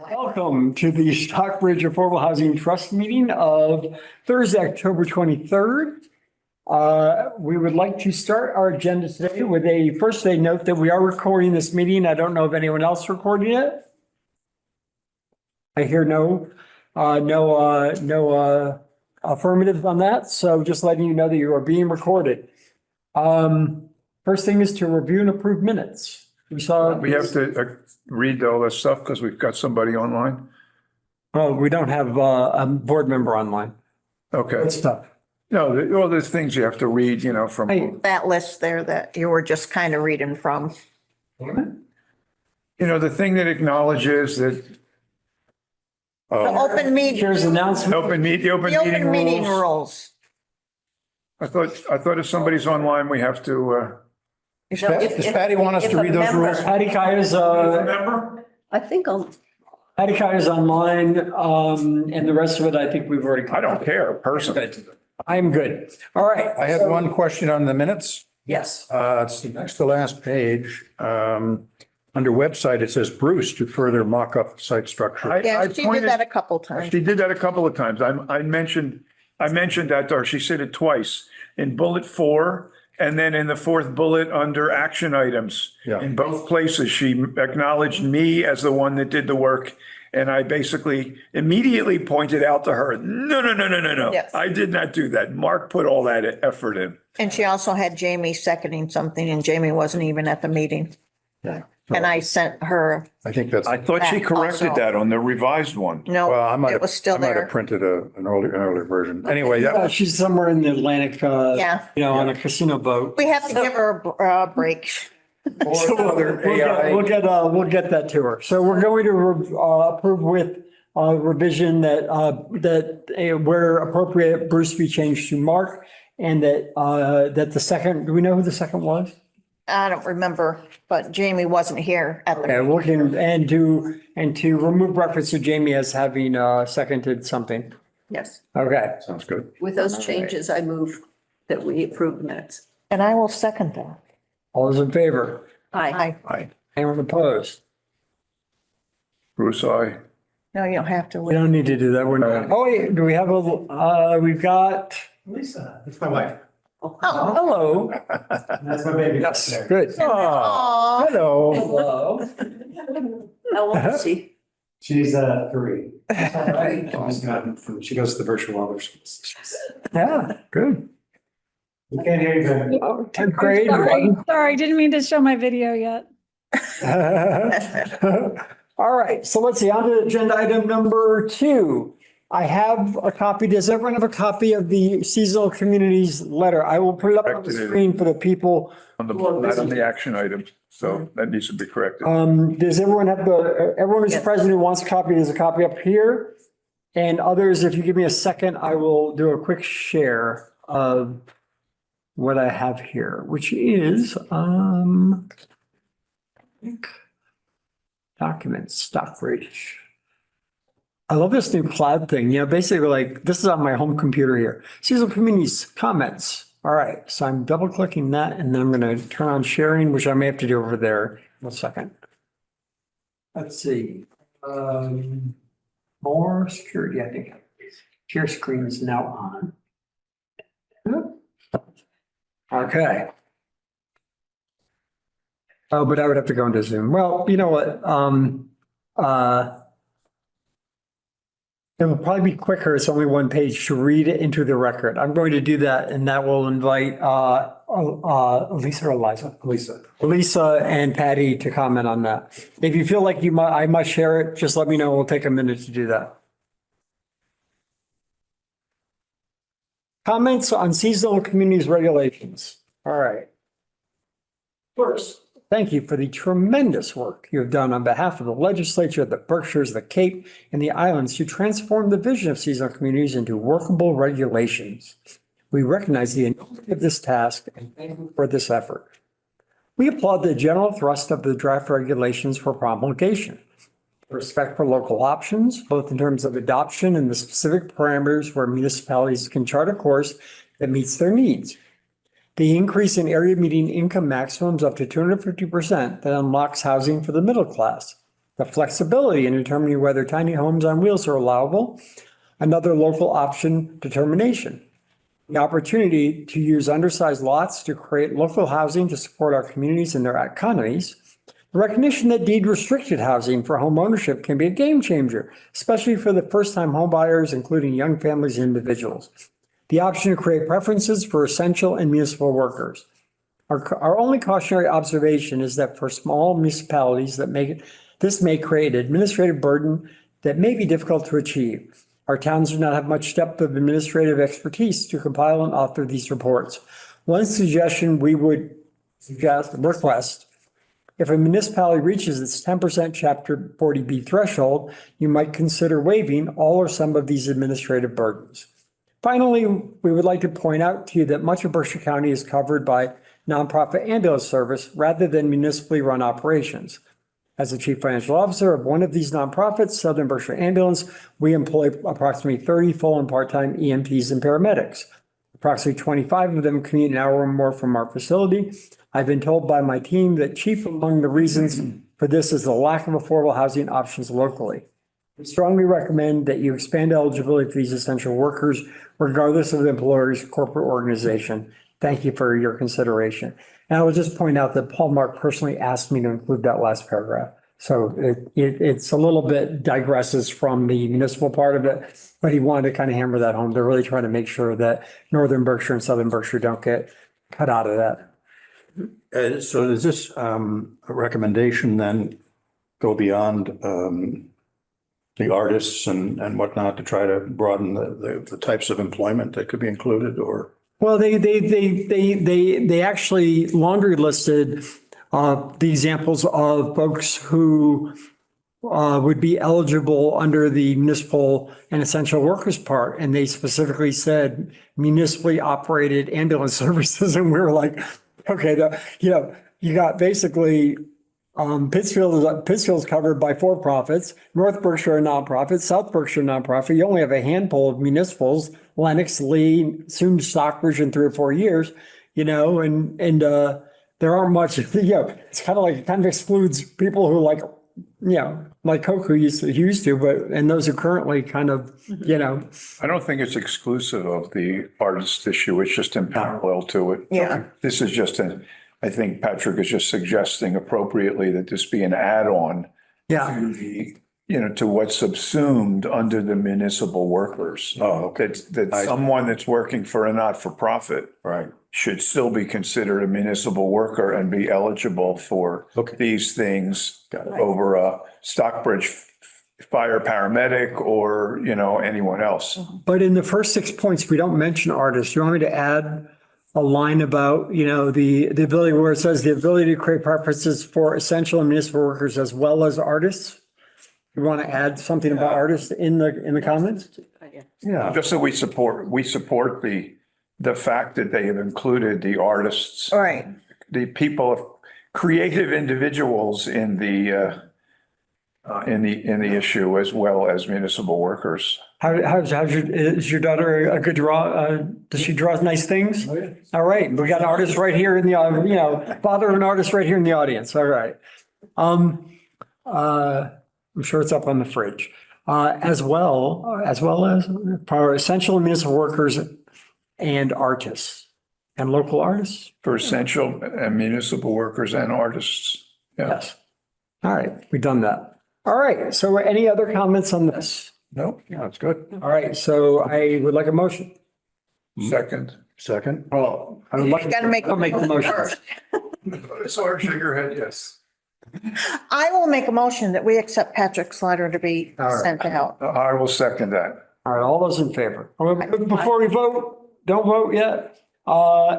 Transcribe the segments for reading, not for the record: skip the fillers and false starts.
Welcome to the Stockbridge Affordable Housing Trust meeting of Thursday, October 23rd. We would like to start our agenda today with first a note that we are recording this meeting. I don't know if anyone else recording it. I hear no affirmative on that. So just letting you know that you are being recorded. First thing is to review and approve minutes. We have to read all this stuff because we've got somebody online. Oh, we don't have a board member online. Okay. It's tough. No, all there's things you have to read, from. Hey. That list there that you were just kind of reading from. The thing that acknowledges that. The open meeting. Here's announcement. The open meeting rules. rules. I thought if somebody's online, we have to. Does Patty want us to read those rules? Patty Kaya's, Remember? I think Patty Kaya's online, and the rest of it, I think we've already. I don't care personally. I'm good. All right. I have one question on the minutes. Yes. It's the next to last page. Under website, it says Bruce to further mock up site structure. Yeah, she did that a couple times. She did that a couple of times. I mentioned that, or she said it twice in bullet 4. And then in the 4th bullet under action items. Yeah. In both places, she acknowledged me as the one that did the work. And I basically immediately pointed out to her, no. Yes. I did not do that. Mark put all that effort in. And she also had Jamie seconding something and Jamie wasn't even at the meeting. Yeah. And I sent her, I think that's, I thought she That corrected also. that on the revised one. well, I no, might it have, was still I might have there. printed an earlier version. Anyway, She's somewhere in the Atlantic, Yeah. on a casino boat. We have to give her a break. So we'll get that to her. So we're going to approve with revision that where appropriate, Bruce be changed to Mark, and that the second, do we know who the second was? I don't remember, but Jamie wasn't here at Okay, the, looking and to remove reference to Jamie as having seconded something. Yes, Okay. sounds good. with those changes, I move that we approve the minutes. and I will second that. All those in favor? Aye. I, Anyone opposed? Bruce, I. no, you don't have to. We don't need to do that. We're not. Oh, wait, do we have we've got, Lisa, it's my wife. Oh, hello. That's my baby. Yes, good. aw. Hello. Hello. How old is she? She's 3. She goes to the virtual other schools. Yeah, good. We can't hear you. Good. Oh, 10th grade. Sorry, didn't mean to show my video yet. All right, so let's see, on to agenda item number 2. I have a copy. Does everyone have a copy of the seasonal communities letter? I will put it up on the screen for the people. Not on the action items. So that needs to be corrected. Does everyone have everyone who's present who wants a copy, there's a copy up here. And others, if you give me a second, I will do a quick share of what I have here, which is, I think, documents, Stockbridge. I love this new cloud thing, basically like this is on my home computer here. Seasonal communities, comments. All right, so I'm double clicking that and then I'm going to turn on sharing, which I may have to do over there in a second. Let's see. More security, I think. Share screen is now on. Okay. Oh, but I would have to go into Zoom. Well, you know what? It will probably be quicker. It's only one page to read it into the record. I'm going to do that, and that will invite Lisa or Eliza? Lisa and Patty to comment on that. If you feel like I must share it, just let me know. We'll take a minute to do that. Comments on seasonal communities regulations. All right. First, thank you for the tremendous work you have done on behalf of the legislature, the Berkshires, the Cape, and the islands to transform the vision of seasonal communities into workable regulations. We recognize the enormity of this task and thank you for this effort. We applaud the general thrust of the draft regulations for promulgation. Respect for local options, both in terms of adoption and the specific parameters where municipalities can chart a course that meets their needs. The increase in area median income maximums up to 250% that unlocks housing for the middle class. the flexibility in determining whether tiny homes on wheels are allowable, another local option determination, the opportunity to use undersized lots to create local housing to support our communities and their economies, the recognition that deed restricted housing for home ownership can be a game changer, especially for the first-time home buyers, including young families and individuals, the option to create preferences for essential and municipal workers. Our only cautionary observation is that for small municipalities this may create an administrative burden that may be difficult to achieve. Our towns do not have much depth of administrative expertise to compile and author these reports. One suggestion we would request, if a municipality reaches its 10% Chapter 40B threshold, you might consider waiving all or some of these administrative burdens. Finally, we would like to point out to you that much of Berkshire County is covered by nonprofit ambulance service rather than municipally run operations. As the chief financial officer of one of these nonprofits, Southern Berkshire Ambulance, we employ approximately 30 full and part-time EMTs and paramedics. Approximately 25 of them commute an hour or more from our facility. I've been told by my team that chief among the reasons for this is the lack of affordable housing options locally. We strongly recommend that you expand eligibility for these essential workers, regardless of the employer's corporate organization. Thank you for your consideration. And I will just point out that Paul Mark personally asked me to include that last paragraph. So it's a little bit digresses from the municipal part of it, but he wanted to kind of hammer that home. They're really trying to make sure that Northern Berkshire and Southern Berkshire don't get cut out of that. So does this recommendation then go beyond the artists and whatnot to try to broaden the types of employment that could be included, or? Well, they actually laundry listed the examples of folks who would be eligible under the municipal and essential workers part. And they specifically said municipally operated ambulance services. And we were like, okay, you got basically Pittsfield's covered by for-profits, North Berkshire a nonprofit, South Berkshire nonprofit. You only have a handful of municipals, Lenox, Lee, soon Stockbridge in 3 or 4 years, and there aren't much, it's kind of like, it kind of excludes people who like Coke who used to, and those are currently kind of, I don't think it's exclusive of the artist issue. It's just in parallel to it. Yeah. This is just I think Patrick is just suggesting appropriately that this be an add-on yeah. to to what's subsumed under the municipal workers. Oh, okay. That someone that's working for a not-for-profit, right, should still be considered a municipal worker and be eligible for these things over a Stockbridge fire paramedic or, anyone else. But in the first 6 points, we don't mention artists. You want me to add a line about, the ability where it says the ability to create preferences for essential and municipal workers as well as artists? You want to add something about artists in the comments? Yeah. Just so we support the fact that they have included the artists, All right. the people, creative individuals in the issue as well as municipal workers. Is your daughter a good draw? Does she draw nice things? Oh, yeah. All right, we got an artist right here in the, father of an artist right here in the audience. All right. I'm sure it's up on the fridge. As well as for essential municipal workers and artists and local artists. For essential and municipal workers and artists. Yeah. Yes. All right, we've done that. All right, so any other comments on this? No, Yeah, that's good. All right, so I would like a motion. second. Second. Oh, I would like. You gotta make- I'll make the motion. So shake your head, yes. I will make a motion that we accept Patrick's letter to be All right. sent to help. I will second that. All right, all those in favor? Before we vote, don't vote yet.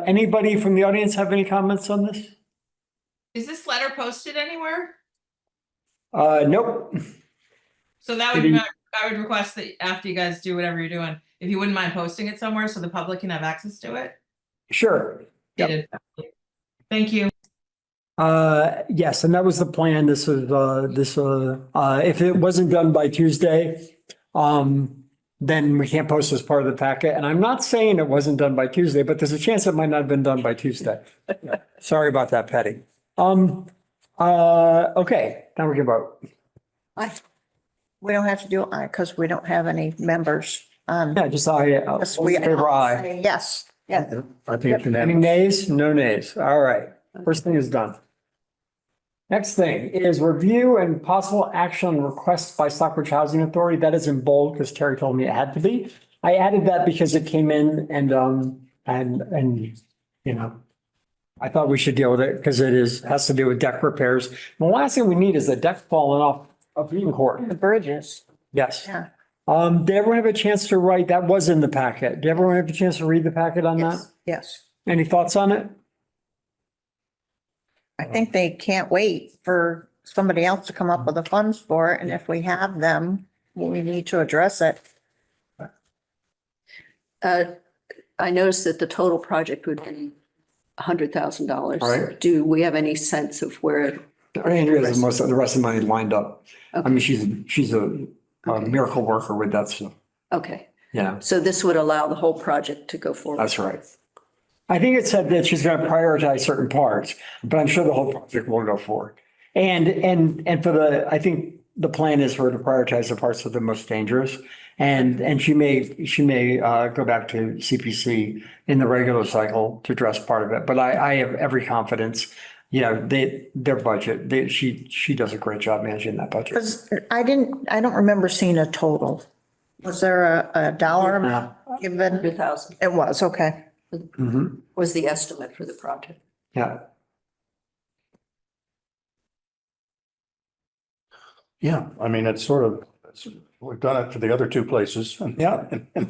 Anybody from the audience have any comments on this? Is this letter posted anywhere? Nope. So that would, I would request that after you guys do whatever you're doing, if you wouldn't mind posting it somewhere so the public can have access to it. Sure. Yep. Thank you. Yes, and that was the plan. This is, if it wasn't done by Tuesday, then we can't post as part of the packet. And I'm not saying it wasn't done by Tuesday, but there's a chance it might not have been done by Tuesday. Sorry about that, Patty. Okay, now we can vote. We don't have to do it because we don't have any members. Yeah, just aye, Yes, all in favor, aye. Yes. Yeah. I think it's Any unanimous. nays? No nays. All right. First thing is done. Next thing is review and possible action requests by Stockbridge Housing Authority. That is in bold because Terry told me it had to be. I added that because it came in and, you know, I thought we should deal with it because has to do with deck repairs. The last thing we need is a deck falling off of Beaton Court. The bridges. Yes. Yeah. Did everyone have a chance to write? That was in the packet. Did everyone have a chance to read the packet on that? Yes. Yes. Any thoughts on it? I think they can't wait for somebody else to come up with the funds for it. And if we have them, we need to address it. I noticed that the total project would be $100,000. Right. Do we have any sense of where? Andrea has most of the rest of the money lined up. I Okay. mean, she's a miracle worker with that stuff. Okay, Yeah, so this would allow the whole project to go forward. that's right. I think it said that she's going to prioritize certain parts, but I'm sure the whole project will go forward. And I think the plan is for her to prioritize the parts that are the most dangerous. And she may go back to CPC in the regular cycle to address part of it. But I have every confidence, you know, their budget, she does a great job managing that budget. Because I don't remember seeing a total. Was there a dollar amount given? 100,000 It was, okay. Mhm. was the estimate for the project. Yeah. Yeah, I mean, we've done it for the other two places. Yeah. And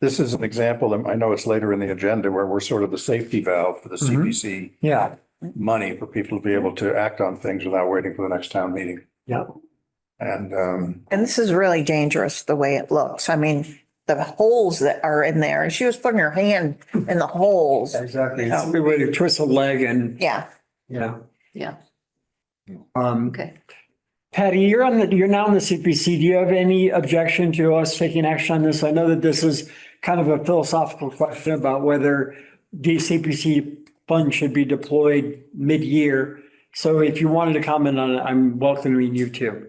this is an example, and I know it's later in the agenda where we're sort of the safety valve for the CPC Yeah. money for people to be able to act on things without waiting for the next town meeting. Yeah. And, And this is really dangerous, the way it looks. I mean, the holes that are in there, and she was putting her hand in the holes. Exactly. Somebody would twist a leg and, Yeah. yeah. Yeah, Um, okay. Patty, you're now in the CPC. Do you have any objection to us taking action on this? I know that this is kind of a philosophical question about whether the CPC fund should be deployed mid-year. So if you wanted to comment on it, I'm welcoming you too.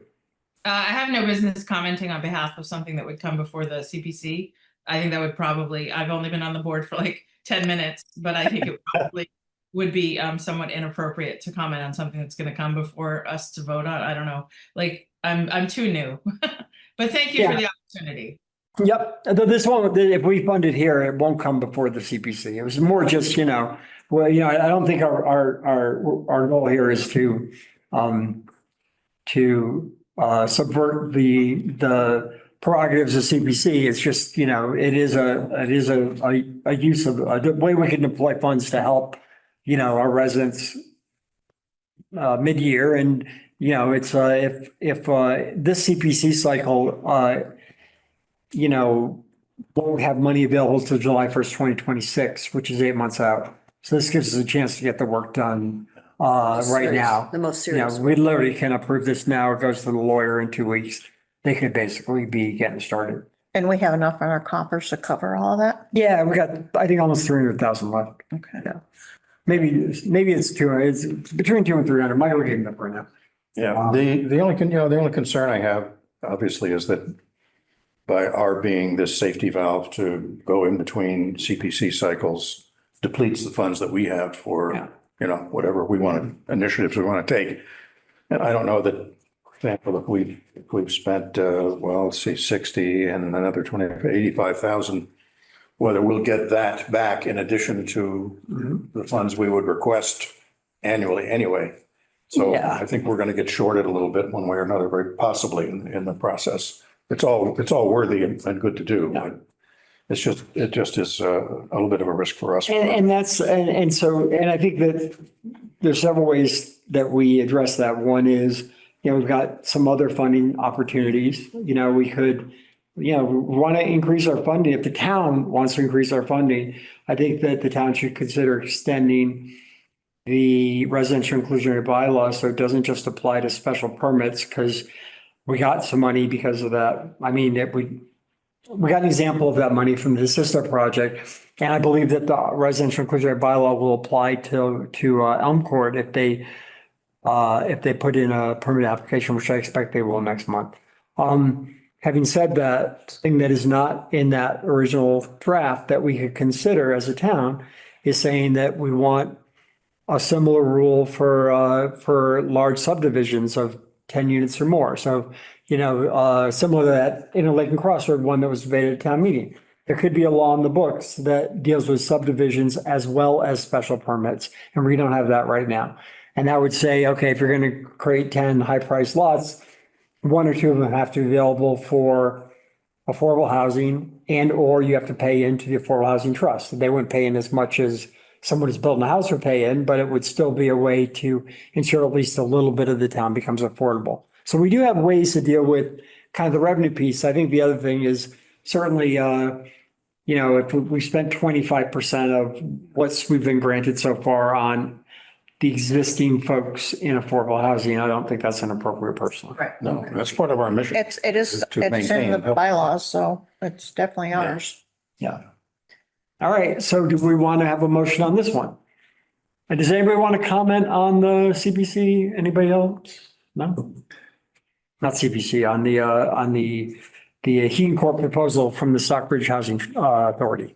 I have no business commenting on behalf of something that would come before the CPC. I think that would probably, I've only been on the board for like 10 minutes, but I think it probably would be somewhat inappropriate to comment on something that's going to come before us to vote on. I don't know. Like, I'm too new, but thank you for the opportunity. Yep. This one, if we fund it here, it won't come before the CPC. It was more just, you know, well, you know, I don't think our goal here is to subvert the prerogatives of CPC. It's just, you know, it is a use of a way we can deploy funds to help, you know, our residents mid-year. And, you know, it's if this CPC cycle, you know, won't have money available till July 1st, 2026, which is 8 months out. So this gives us a chance to get the work done right now. The most You know, serious. we literally can approve this now. It goes to the lawyer in 2 weeks. They could basically be getting started. And we have enough in our coffers to cover all that? Yeah, we got, I think, almost 300,000 left. Okay. Yeah. Maybe it's between 200 and 300. Michael gave them up right now. yeah, the only concern I have obviously is that by our being this safety valve to go in between CPC cycles depletes the funds that we have Yeah. for, you know, whatever we want, initiatives we want to take. And I don't know that, for example, if we've spent, well, let's see, 60 and another 20, 85,000, whether we'll get that back in addition to the funds we would request annually anyway. So Yeah. I think we're going to get shorted a little bit one way or another, very possibly in the process. It's all worthy and good to do, but it just is a little bit of a risk for us. And that's, and I think that there's several ways that we address that. One is, you know, we've got some other funding opportunities. You know, we could, you know, want to increase our funding. If the town wants to increase our funding, I think that the town should consider extending the residential inclusionary bylaw so it doesn't just apply to special permits, because we got some money because of that. I mean, we got an example of that money from the sister project. And I believe that the residential inclusionary bylaw will apply to Elm Court if they if they put in a permit application, which I expect they will next month. Having said that, thing that is not in that original draft that we could consider as a town is saying that we want a similar rule for large subdivisions of 10 units or more. So, similar to that Lake and Crossroad one that was debated at town meeting. There could be a law in the books that deals with subdivisions as well as special permits, and we don't have that right now. And that would say, okay, if you're going to create 10 high-priced lots, one or two of them have to be available for affordable housing, and or you have to pay into the Affordable Housing Trust. They wouldn't pay in as much as someone who's building a house would pay in, but it would still be a way to ensure at least a little bit of the town becomes affordable. So we do have ways to deal with kind of the revenue piece. I think the other thing is certainly, if we spent 25% of what's we've been granted so far on the existing folks in affordable housing, I don't think that's inappropriate personally. Right. No, that's part of our mission. It's To in the maintain health. bylaws, so it's definitely ours. Yeah. All right. So do we want to have a motion on this one? And does anybody want to comment on the CPC? Anybody else? No? Not CPC, on the Heaton Corp proposal from the Stockbridge Housing Authority.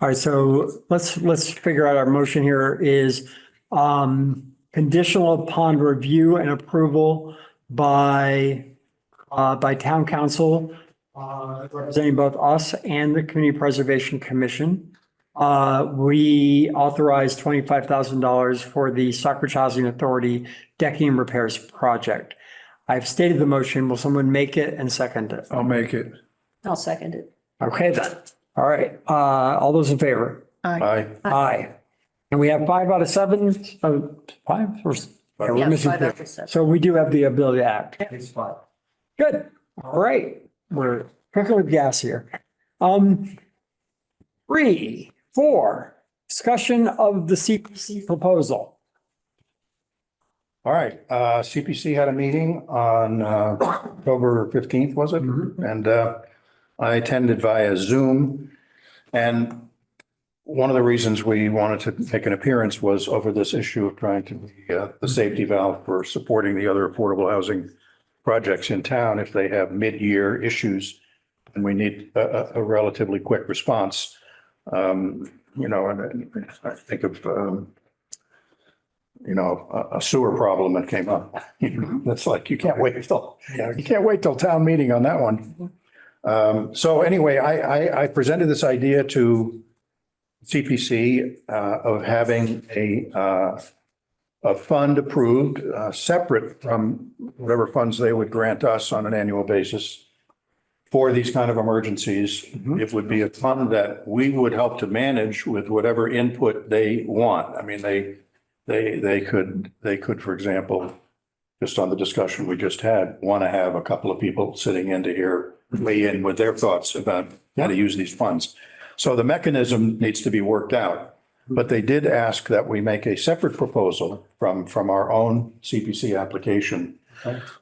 All right, so let's figure out our motion here is conditional upon review and approval by town council, representing both us and the Community Preservation Commission. We authorized $25,000 for the Stockbridge Housing Authority decking and repairs project. I've stated the motion. Will someone make it and second it? I'll make it. I'll second it. Okay, then. All right. All those in favor? Aye. Aye. And we have 5 out of 7, five or? Yeah, we're Yeah, missing 5 two. out of 7. So we do have the ability to act. It's fine. Good. All right. We're cooking with gas here. 3, 4, discussion of the CPC proposal. All right, CPC had a meeting on October 15th, was it? And I attended via Zoom. And one of the reasons we wanted to make an appearance was over this issue of trying to be the safety valve for supporting the other affordable housing projects in town if they have mid-year issues and we need a relatively quick response. And I think of a sewer problem that came up. That's like, you can't wait till town meeting on that one. So anyway, I presented this idea to CPC of having a fund approved, separate from whatever funds they would grant us on an annual basis for these kind of emergencies. It would be a fund that we would help to manage with whatever input they want. I mean, they could, for example, just on the discussion we just had, want to have a couple of people sitting in to hear, weigh in with their thoughts about how to use these funds. So the mechanism needs to be worked out, but they did ask that we make a separate proposal from our own CPC application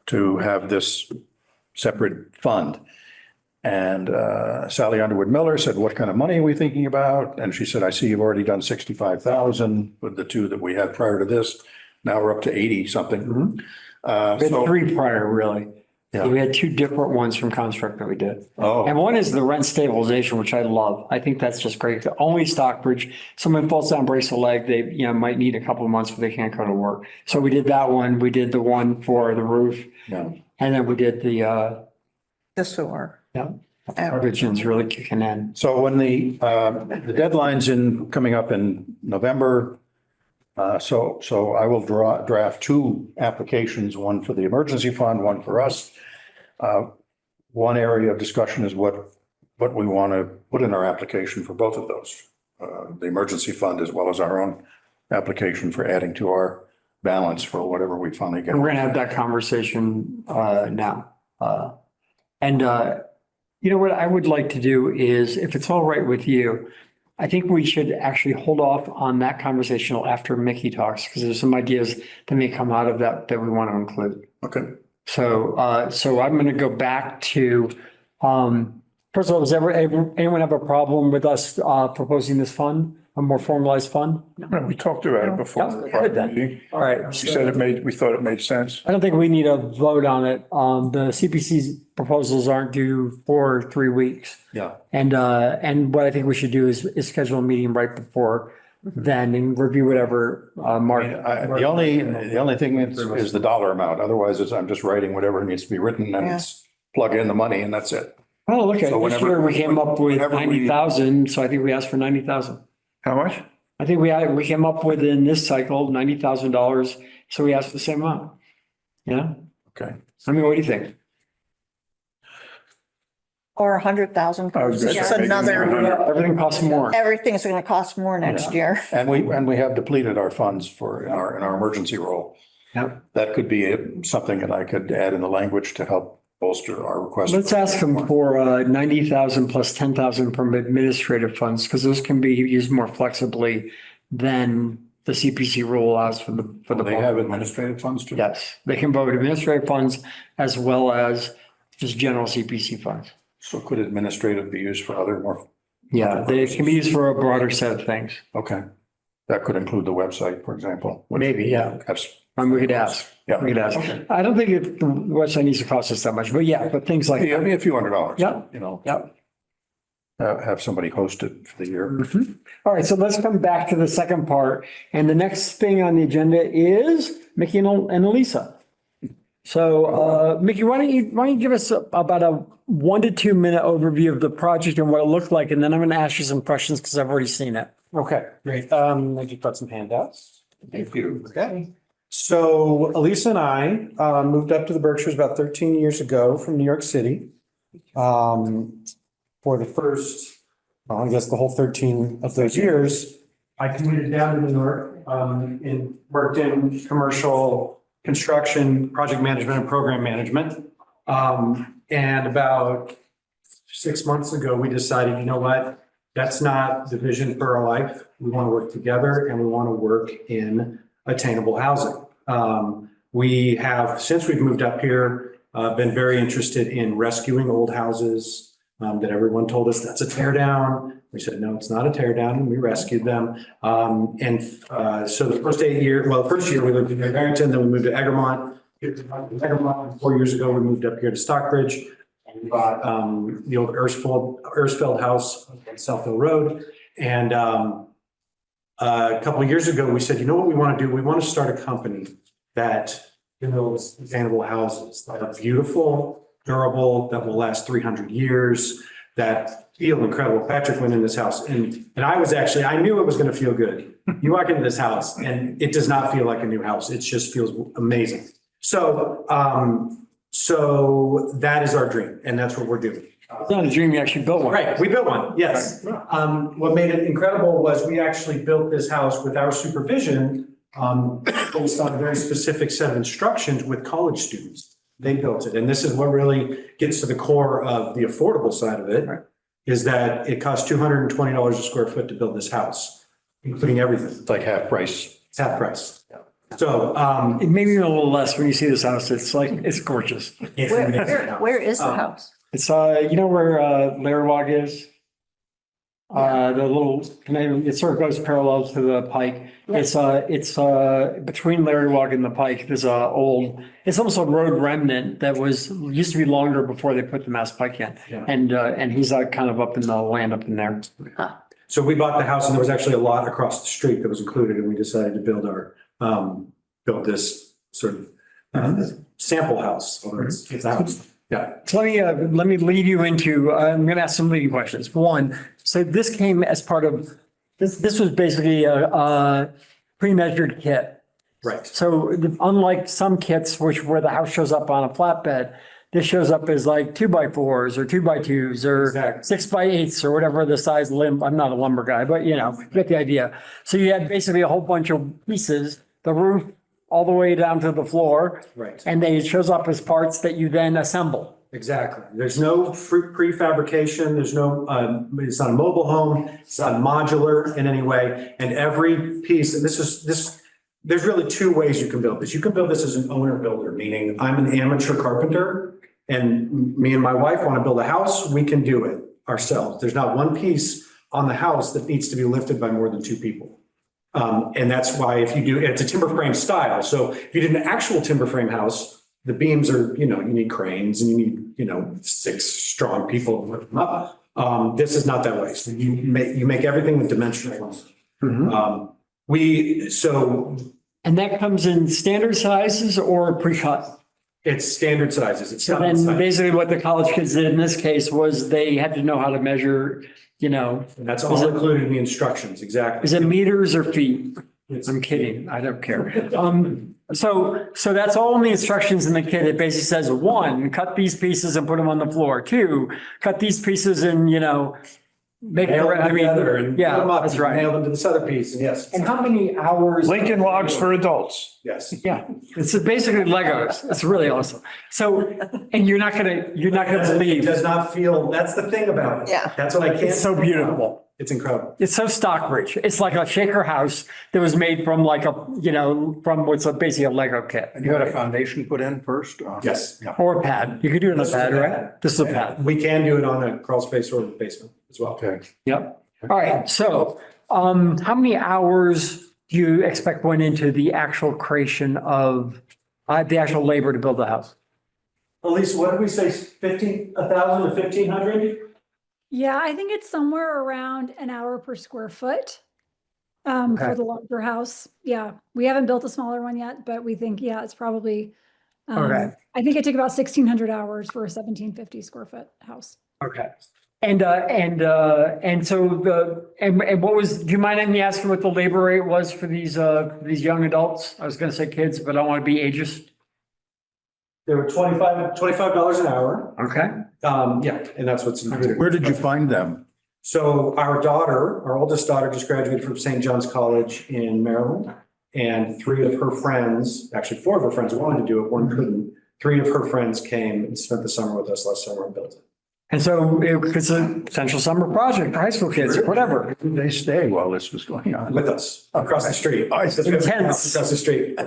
to have this separate fund. And Sally Underwood Miller said, what kind of money are we thinking about? And she said, I see you've already done 65,000 with the 2 that we had prior to this. Now we're up to 80 something. We had 3 prior, really. Yeah. We had 2 different ones from Construct that we did. Oh. And one is the rent stabilization, which I love. I think that's just great. Only Stockbridge, someone falls down, breaks a leg, they, might need a couple of months, but they can't go to work. So we did that one. We did the one for the roof. Yeah. And then we did the sewer. Provision's really kicking in. So when the deadline's coming up in November, so I will draft 2 applications, one for the emergency fund, one for us. One area of discussion is what we want to put in our application for both of those. The emergency fund as well as our own application for adding to our balance for whatever we finally get. We're going to have that conversation now. What I would like to do is, if it's all right with you, I think we should actually hold off on that conversation after Mickey talks, because there's some ideas that may come out of that we want to include. Okay. So I'm going to go back to, first of all, does anyone have a problem with us proposing this fund? a more formalized fund? We talked about it before. Yeah, good then. All right. You said we thought it made sense. I don't think we need a vote on it. The CPC's proposals aren't due for 3 weeks. Yeah. And what I think we should do is schedule a meeting right before then and review whatever, Mark. The only thing is the dollar amount. Otherwise, I'm just writing whatever needs to be written and it's plug in the money and that's it. Oh, okay. So This year we came up with whenever we- 90,000, so I think we asked for 90,000. How much? I think we came up with in this cycle, $90,000, so we asked for the same amount. Yeah, Okay. I mean, what do you think? Or 100,000. I was gonna It's say maybe another, 100. Everything costs more. everything's going to cost more next year. And we have depleted our funds for in our emergency role. Yep. That could be something that I could add in the language to help bolster our request. Let's ask them for 90,000 plus 10,000 from administrative funds, because those can be used more flexibly than the CPC rule allows for the. They have administrative funds too? Yes, they can vote administrative funds as well as just general CPC funds. So could administrative be used for other more? Yeah, they can be used for a broader set of things. Okay. That could include the website, for example. Maybe, yeah. That's, We could ask. Yeah. We could ask. Okay. I don't think the website needs to cost us that much, but yeah, but things like. yeah, I mean, a few $100. Yeah. You know, Yeah. have somebody host it for the year. All right, so let's come back to the second part. And the next thing on the agenda is Mickey and Elisa. So, Mickey, why don't you give us about a 1 to 2 minute overview of the project and what it looked like? And then I'm going to ask you some questions because I've already seen it. Okay, great. I just got some handouts. Thank you. Okay. So Elisa and I moved up to the Berkshires about 13 years ago from New York City. For the first, well, I guess the whole 13 of those years, I commuted down to New York and worked in commercial construction, project management and program management. And about 6 months ago, we decided, you know what? That's not the vision for our life. We want to work together and we want to work in attainable housing. We have, since we've moved up here, been very interested in rescuing old houses that everyone told us that's a tear down. We said, no, it's not a tear down, and we rescued them. So the first 8 years, well, the first year we lived in Barrington, then we moved to Egremont. 4 years ago, we moved up here to Stockbridge. And we bought the old Ersfeld house on Southville Road. And a couple of years ago, we said, you know what we want to do? We want to start a company that builds attainable houses that are beautiful, durable, that will last 300 years, that feel incredible. Patrick went in this house and I knew it was going to feel good. You walk into this house and it does not feel like a new house. It just feels amazing. So that is our dream and that's what we're doing. It's not a dream, you actually built one. Right, we built one, yes. What made it incredible was we actually built this house with our supervision based on a very specific set of instructions with college students. They built it. And this is what really gets to the core of the affordable side of it, is that it costs $220 a square foot to build this house, including everything. It's like half price. It's half price. So, It may be a little less when you see this house. It's like, it's gorgeous. Where is the house? It's, you know where, Larywog is? The little, it sort of goes parallel to the Pike. It's between Larywog and the Pike. There's it's almost a road remnant that used to be longer before they put the Mass Pike in. Yeah. And he's kind of up in the land up in there. So we bought the house and there was actually a lot across the street that was included and we decided to build this sort of sample house. Although it's a house. Yeah. So let me lead you into, I'm going to ask some leading questions. One, so this came as part of, this was basically a pre-measured kit. Right. So unlike some kits where the house shows up on a flatbed, this shows up as like 2x4s or 2x2s or Exactly. 6x8s or whatever the size I'm not a lumber guy, but you get the idea. So you had basically a whole bunch of pieces, the roof all the way down to the floor. Right. And then it shows up as parts that you then assemble. Exactly. There's no prefabrication. There's no, it's not a mobile home. It's not modular in any way. And every piece, and there's really two ways you can build this. You can build this as an owner builder, meaning I'm an amateur carpenter and me and my wife want to build a house. We can do it ourselves. There's not one piece on the house that needs to be lifted by more than two people. And that's why if you do, it's a timber frame style. So if you did an actual timber frame house, the beams are, you need cranes and you need, 6 strong people to lift them up. This is not that way. So you make everything with dimensional. And that comes in standard sizes or pre-cut? It's standard sizes. It's So not then basically what the college kids did in this case was they had to know how to measure, And that's all included in the instructions, exactly. is it meters or feet? I'm kidding. I don't care. So that's all in the instructions in the kit. It basically says, 1, cut these pieces and put them on the floor. 2, cut these pieces and, make it, Nail them together and put yeah, them up. that's right. Nail them to this other piece, and yes. And how many hours? Lincoln Logs for adults. Yes. Yeah, it's basically Legos. It's really awesome. So, and you're not gonna It believe, does not feel, that's the thing about it. Yeah. That's what I can't. it's so beautiful. It's incredible. It's so Stockbridge. It's like a shaker house that was made from from what's basically a Lego kit. You had a foundation put in first? Yes. Yeah. Or a pad. You could do it on a This is a pad, right? pad. This is a pad. We can do it on a crawl space or basement as well. Okay. Yep. All right. So, how many hours do you expect went into the actual creation of the actual labor to build the house? Elise, what did we say, 1,000 to 1,500? Yeah, I think it's somewhere around an hour per square foot Okay. for the larger house. Yeah, we haven't built a smaller one yet, but we think, yeah, it's probably, Okay. I think it took about 1,600 hours for a 1,750 square foot house. Okay. And so what was, do you mind me asking what the labor rate was for these young adults? I was going to say kids, but I don't want to be ageist. They were $25 an hour. Okay. Yeah, and that's what's included. Where did you find them? So our oldest daughter just graduated from St. John's College in Maryland. And 3 of her friends, actually 4 of her friends wanted to do it, 1 couldn't. 3 of her friends came and spent the summer with us last summer and built it. And so it's a potential summer project for high school kids or whatever. Where did they stay while this was going on? With us, across the street. Intense. Across the street.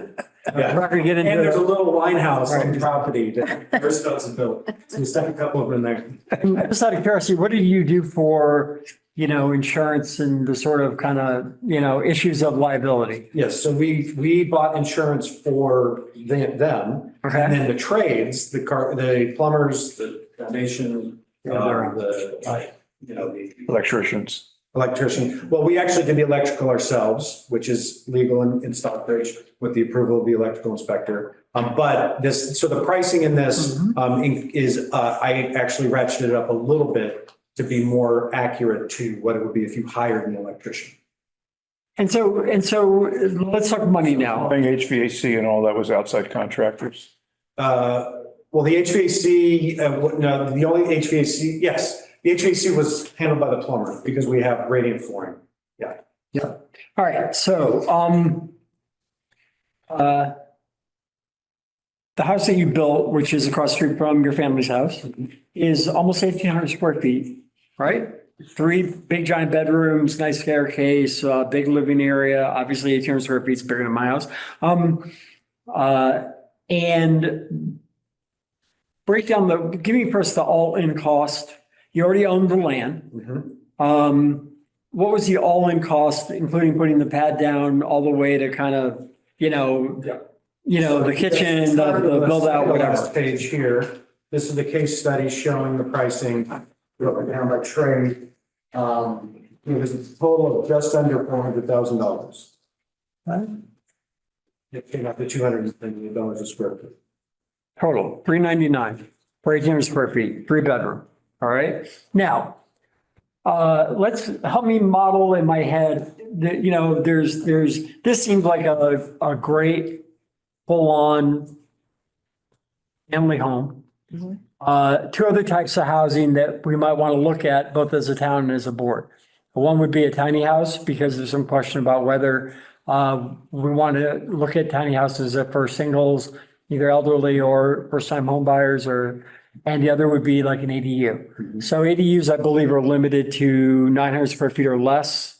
We're not going to get And there's a into little wine house on Right. the property that Bristol's built. So we stuck a couple of them in there. it. Just out of curiosity, what do you do for, insurance and the sort of kind of, issues of liability? Yes, so we bought insurance for them. Okay. And then the trades, the plumbers, the foundation, the Electricians. electrician. Well, we actually did the electrical ourselves, which is legal in Stockbridge with the approval of the electrical inspector. But so the pricing in this is, I actually ratcheted it up a little bit to be more accurate to what it would be if you hired an electrician. And so let's talk money now. Paying HVAC and all that was outside contractors. Well, the HVAC, no, the only HVAC, yes, the HVAC was handled by the plumber because we have radiant flooring. Yeah. Yeah. All right. So, the house that you built, which is across the street from your family's house, is almost 1,800 square feet, right? 3 big giant bedrooms, nice staircase, big living area, obviously 1,800 square feet is bigger than my house. And break down give me first the all-in cost. You already own the land. What was the all-in cost, including putting the pad down all the way to kind of, the kitchen, the build out, whatever. Last page here. This is the case study showing the pricing broken down by trade. It was a total of just under $400,000. Right. It came out to $250 a square foot. Total, $399 for 1,800 square feet, 3 bedroom. All right. Now, let's help me model in my head that, this seems like a great full-on family home. 2 other types of housing that we might want to look at both as a town and as a board. One would be a tiny house because there's some question about whether we want to look at tiny houses for singles, either elderly or first-time home buyers, and the other would be like an ADU. So ADUs, I believe, are limited to 900 square feet or less,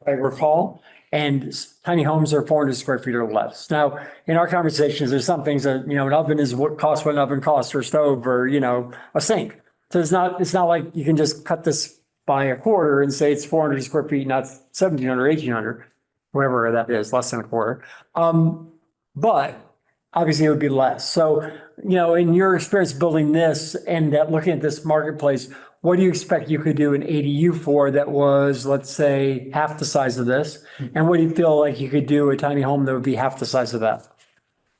if I recall. And tiny homes are 400 square feet or less. Now, in our conversations, there's some things that, an oven is what an oven costs, or a stove, or, a sink. So it's not like you can just cut this by a quarter and say it's 400 square feet, not 1,700, 1,800, whatever that is, less than a quarter. But obviously it would be less. So, in your experience building this and looking at this marketplace, what do you expect you could do an ADU for that was, let's say, half the size of this? And what do you feel like you could do a tiny home that would be half the size of that?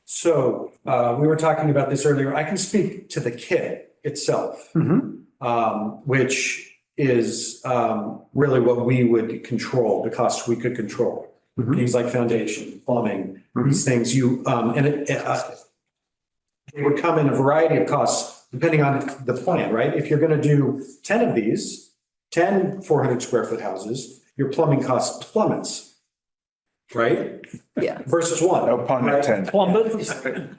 So we were talking about this earlier. I can speak to the kit itself, which is really what we would control, the cost we could control. Things like foundation, plumbing, these things it would come in a variety of costs depending on the plan, right? If you're going to do 10 of these, 10 400 square foot houses, your plumbing cost plummets, right? Yeah. Versus one. No pun intended. Plumbers. They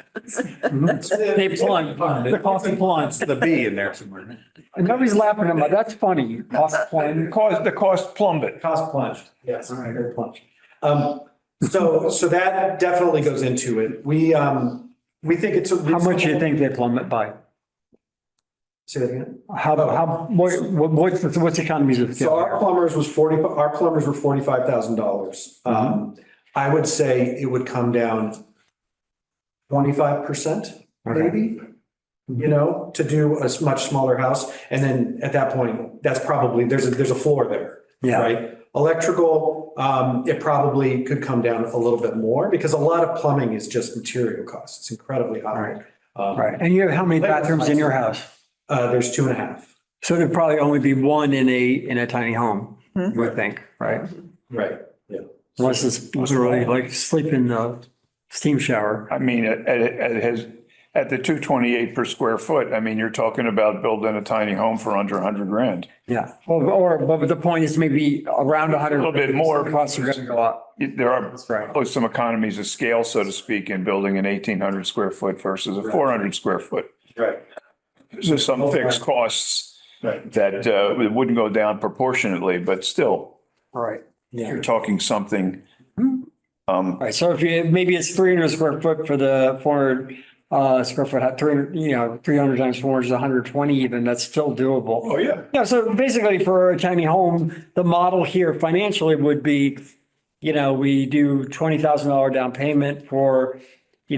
plunge, the cost of plunge. The B in there somewhere. Nobody's laughing at me. That's funny. Cost plunge. The cost plummet. Cost plunge, yes, very plunge. So that definitely goes into it. We think it's. How much do you think they plummet by? Say that again? What's economies of So scale? our plumbers were $45,000. I would say it would come down 25%, maybe, to do a much smaller house. And then at that point, that's probably, there's a floor there, Yeah. right? Electrical, it probably could come down a little bit more because a lot of plumbing is just material costs. It's incredibly high. Right. And you have how many bathrooms in your house? There's 2.5. So there'd probably only be one in a tiny home, you would think, right? Right, yeah. Unless it's literally like sleep in the steam shower. I mean, at the 228 per square foot, I mean, you're talking about building a tiny home for under 100 grand. Yeah. But the point is maybe around 100. A little bit more. The costs are going to go up. There are right. some economies of scale, so to speak, in building an 1,800 square foot versus a 400 square foot. Right. There's some fixed costs that it wouldn't go down proportionately, but still, All right. you're talking something. All right. So maybe it's 300 square foot for the 400 square foot, 300, 300 times 400 is 120 even. That's still doable. Oh, yeah. Yeah. So basically for a tiny home, the model here financially would be, we do $20,000 down payment for, a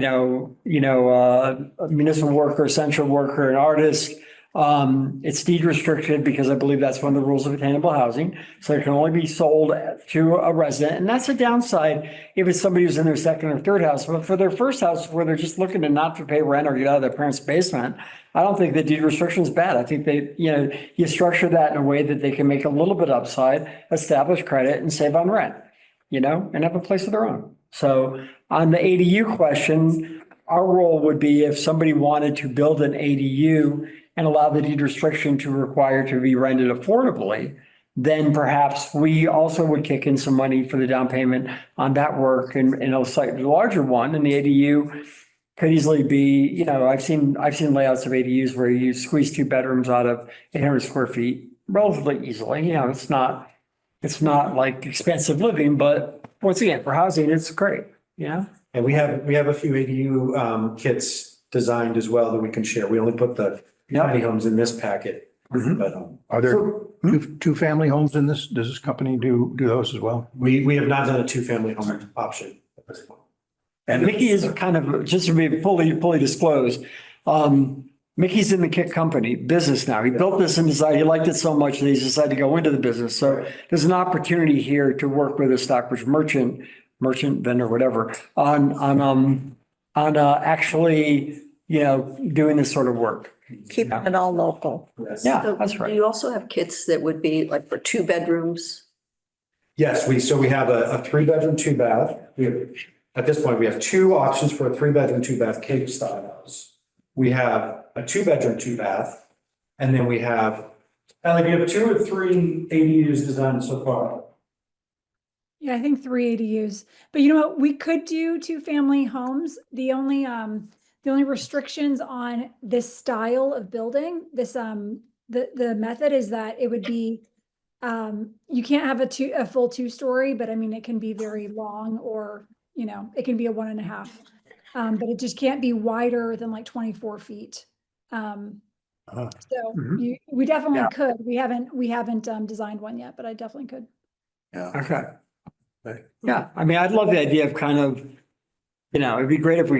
municipal worker, essential worker, an artist. It's deed restricted because I believe that's one of the rules of attainable housing. So it can only be sold to a resident. And that's a downside if it's somebody who's in their second or third house. But for their first house where they're just looking to not to pay rent or get out of their parents' basement, I don't think the deed restriction is bad. I think you structure that in a way that they can make a little bit upside, establish credit and save on rent, and have a place of their own. So on the ADU question, our role would be if somebody wanted to build an ADU and allow the deed restriction to require to be rented affordably, then perhaps we also would kick in some money for the down payment on that work and a slightly larger one. And the ADU could easily be, I've seen layouts of ADUs where you squeeze 2 bedrooms out of 800 square feet relatively easily. It's not like expensive living, but once again, for housing, it's great, And we have a few ADU kits designed as well that we can share. We only put the tiny homes in this packet. But Are there two family homes in this? Does this company do those as well? we have not done a 2-family home option at this point. And Mickey is kind of, just to be fully disclosed, Mickey's in the Kit company business now. He built this and decided he liked it so much that he's decided to go into the business. So there's an opportunity here to work with a Stockbridge merchant vendor, whatever, on actually, doing this sort of work. Keeping it all local. Yeah, So that's do right. you also have kits that would be like for 2 bedrooms? Yes, we have a 3-bedroom, 2-bath. At this point, we have 2 options for a 3-bedroom, 2-bath Cape style house. We have a 2-bedroom, 2-bath, and then we have, Ellie, do you have 2 or 3 ADUs designed so far? Yeah, I think 3 ADUs, but you know what? We could do 2-family homes. The only restrictions on this style of building, the method is that it would be, you can't have a full 2-story, but I mean, it can be very long or, it can be a 1.5. But it just can't be wider than like 24 feet. So Mhm. we definitely Yeah. could. We haven't designed one yet, but I definitely could. Yeah. Okay. Okay. Yeah, I mean, I'd love the idea of kind of, it'd be great if we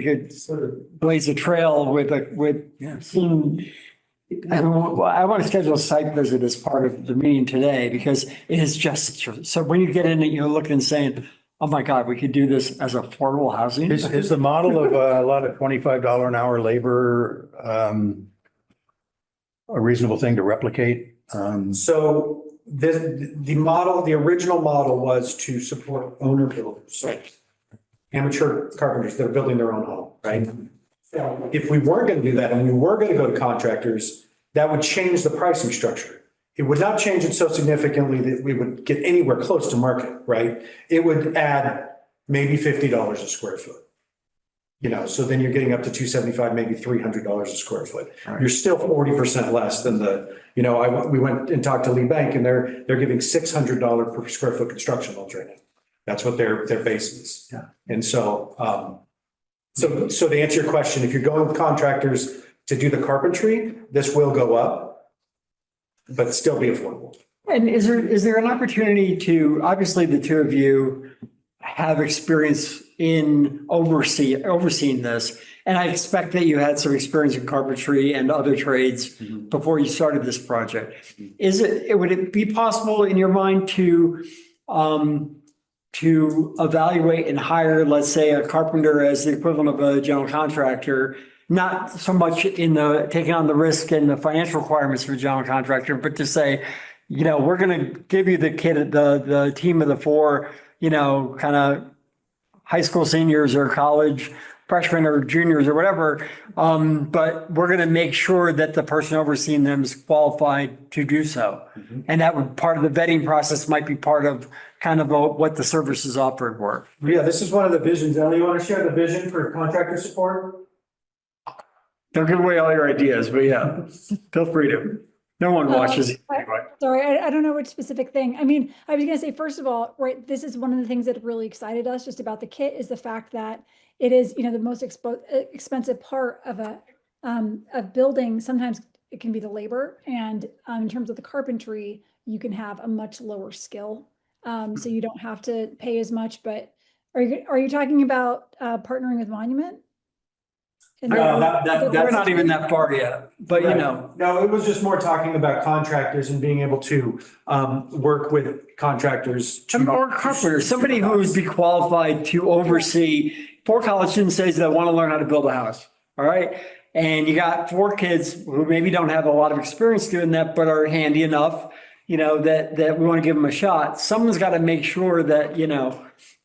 could sort of blaze a trail with I want to schedule a site visit as part of the meeting today because it is just, so when you get in and you're looking and saying, oh my God, we could do this as affordable housing. Is the model of a lot of $25 an hour labor a reasonable thing to replicate? So the original model was to support owner builders. Amateur carpenters that are building their own home, right? If we weren't going to do that and we were going to go to contractors, that would change the pricing structure. It would not change it so significantly that we would get anywhere close to market, right? It would add maybe $50 a square foot. So then you're getting up to $275, maybe $300 a square foot. You're still 40% less than we went and talked to Lee Bank and they're giving $600 per square foot construction loans right now. That's what their base is. Yeah. And so, so to answer your question, if you're going with contractors to do the carpentry, this will go up, but still be affordable. And is there an opportunity to, obviously the two of you have experience in overseeing this, and I expect that you had some experience in carpentry and other trades before you started this project. Would it be possible in your mind to evaluate and hire, let's say, a carpenter as the equivalent of a general contractor, not so much in taking on the risk and the financial requirements for a general contractor, but to say, we're going to give you the team of the four, kind of high school seniors or college freshmen or juniors or whatever. But we're going to make sure that the person overseeing them is qualified to do so. And that would, part of the vetting process might be part of kind of what the services offered were. Yeah, this is one of the visions. Ellie, you want to share the vision for contractor support? Don't give away all your ideas, but yeah, feel free to. No one watches. Sorry, I don't know which specific thing. I mean, I was going to say, first of all, right, this is one of the things that really excited us just about the kit is the fact that it is, the most expensive part of of building. Sometimes it can be the labor, and in terms of the carpentry, you can have a much lower skill, so you don't have to pay as much. But are you talking about partnering with Monument? No, we're not even that far yet, but No, it was just more talking about contractors and being able to work with contractors. or carpenters, somebody who would be qualified to oversee 4 college students says that want to learn how to build a house. All right. And you got 4 kids who maybe don't have a lot of experience doing that, but are handy enough, that we want to give them a shot. Someone's got to make sure that,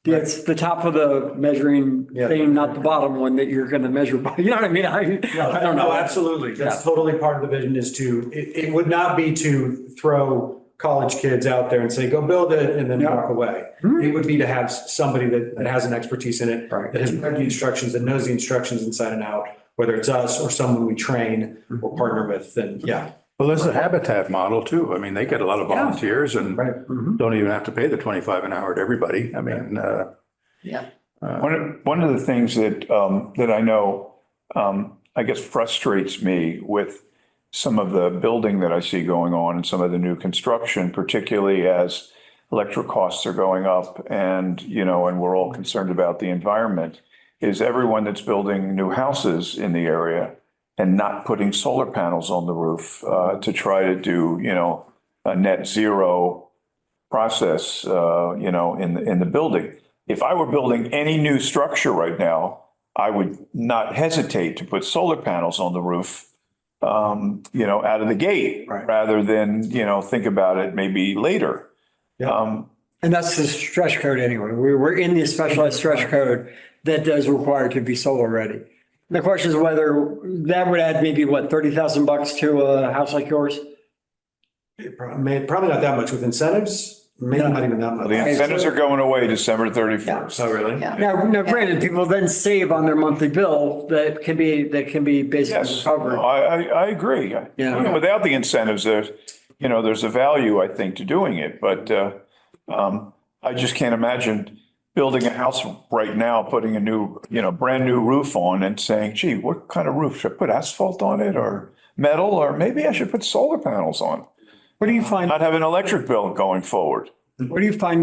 it's the top of the measuring thing, not the bottom one that you're going to measure by. You know what I mean? I don't know. No, absolutely. That's totally part of the vision is it would not be to throw college kids out there and say, go build it and then walk away. It would be to have somebody that has an expertise in it, that has read the instructions, that knows the instructions inside and out, whether it's us or someone we train or partner with, then Well, there's a habitat model too. I mean, they get a lot of volunteers and don't even have to pay the 25 an hour to everybody. I mean, One of the things that I know, I guess frustrates me with some of the building that I see going on and some of the new construction, particularly as electric costs are going up and, and we're all concerned about the environment, is everyone that's building new houses in the area and not putting solar panels on the roof to try to do, a net zero process, in the building. If I were building any new structure right now, I would not hesitate to put solar panels on the roof, out of the gate, rather than, think about it maybe later. And that's the stretch code anyway. We're in the specialized stretch code that does require it to be solar ready. The question is whether that would add maybe $30,000 to a house like yours? probably not that much with incentives. Maybe not even that much. The incentives are going away December 31st. Oh, really? Yeah. Now, granted, people then save on their monthly bill that can be basically Yes, covered. no, I agree. Yeah. Without the incentives, there's a value, I think, to doing it, but I just can't imagine building a house right now, putting a new, brand new roof on and saying, gee, what kind of roof? Should I put asphalt on it or metal, or maybe I should put solar panels on. What do you find? Not have an electric bill going forward. What do you find?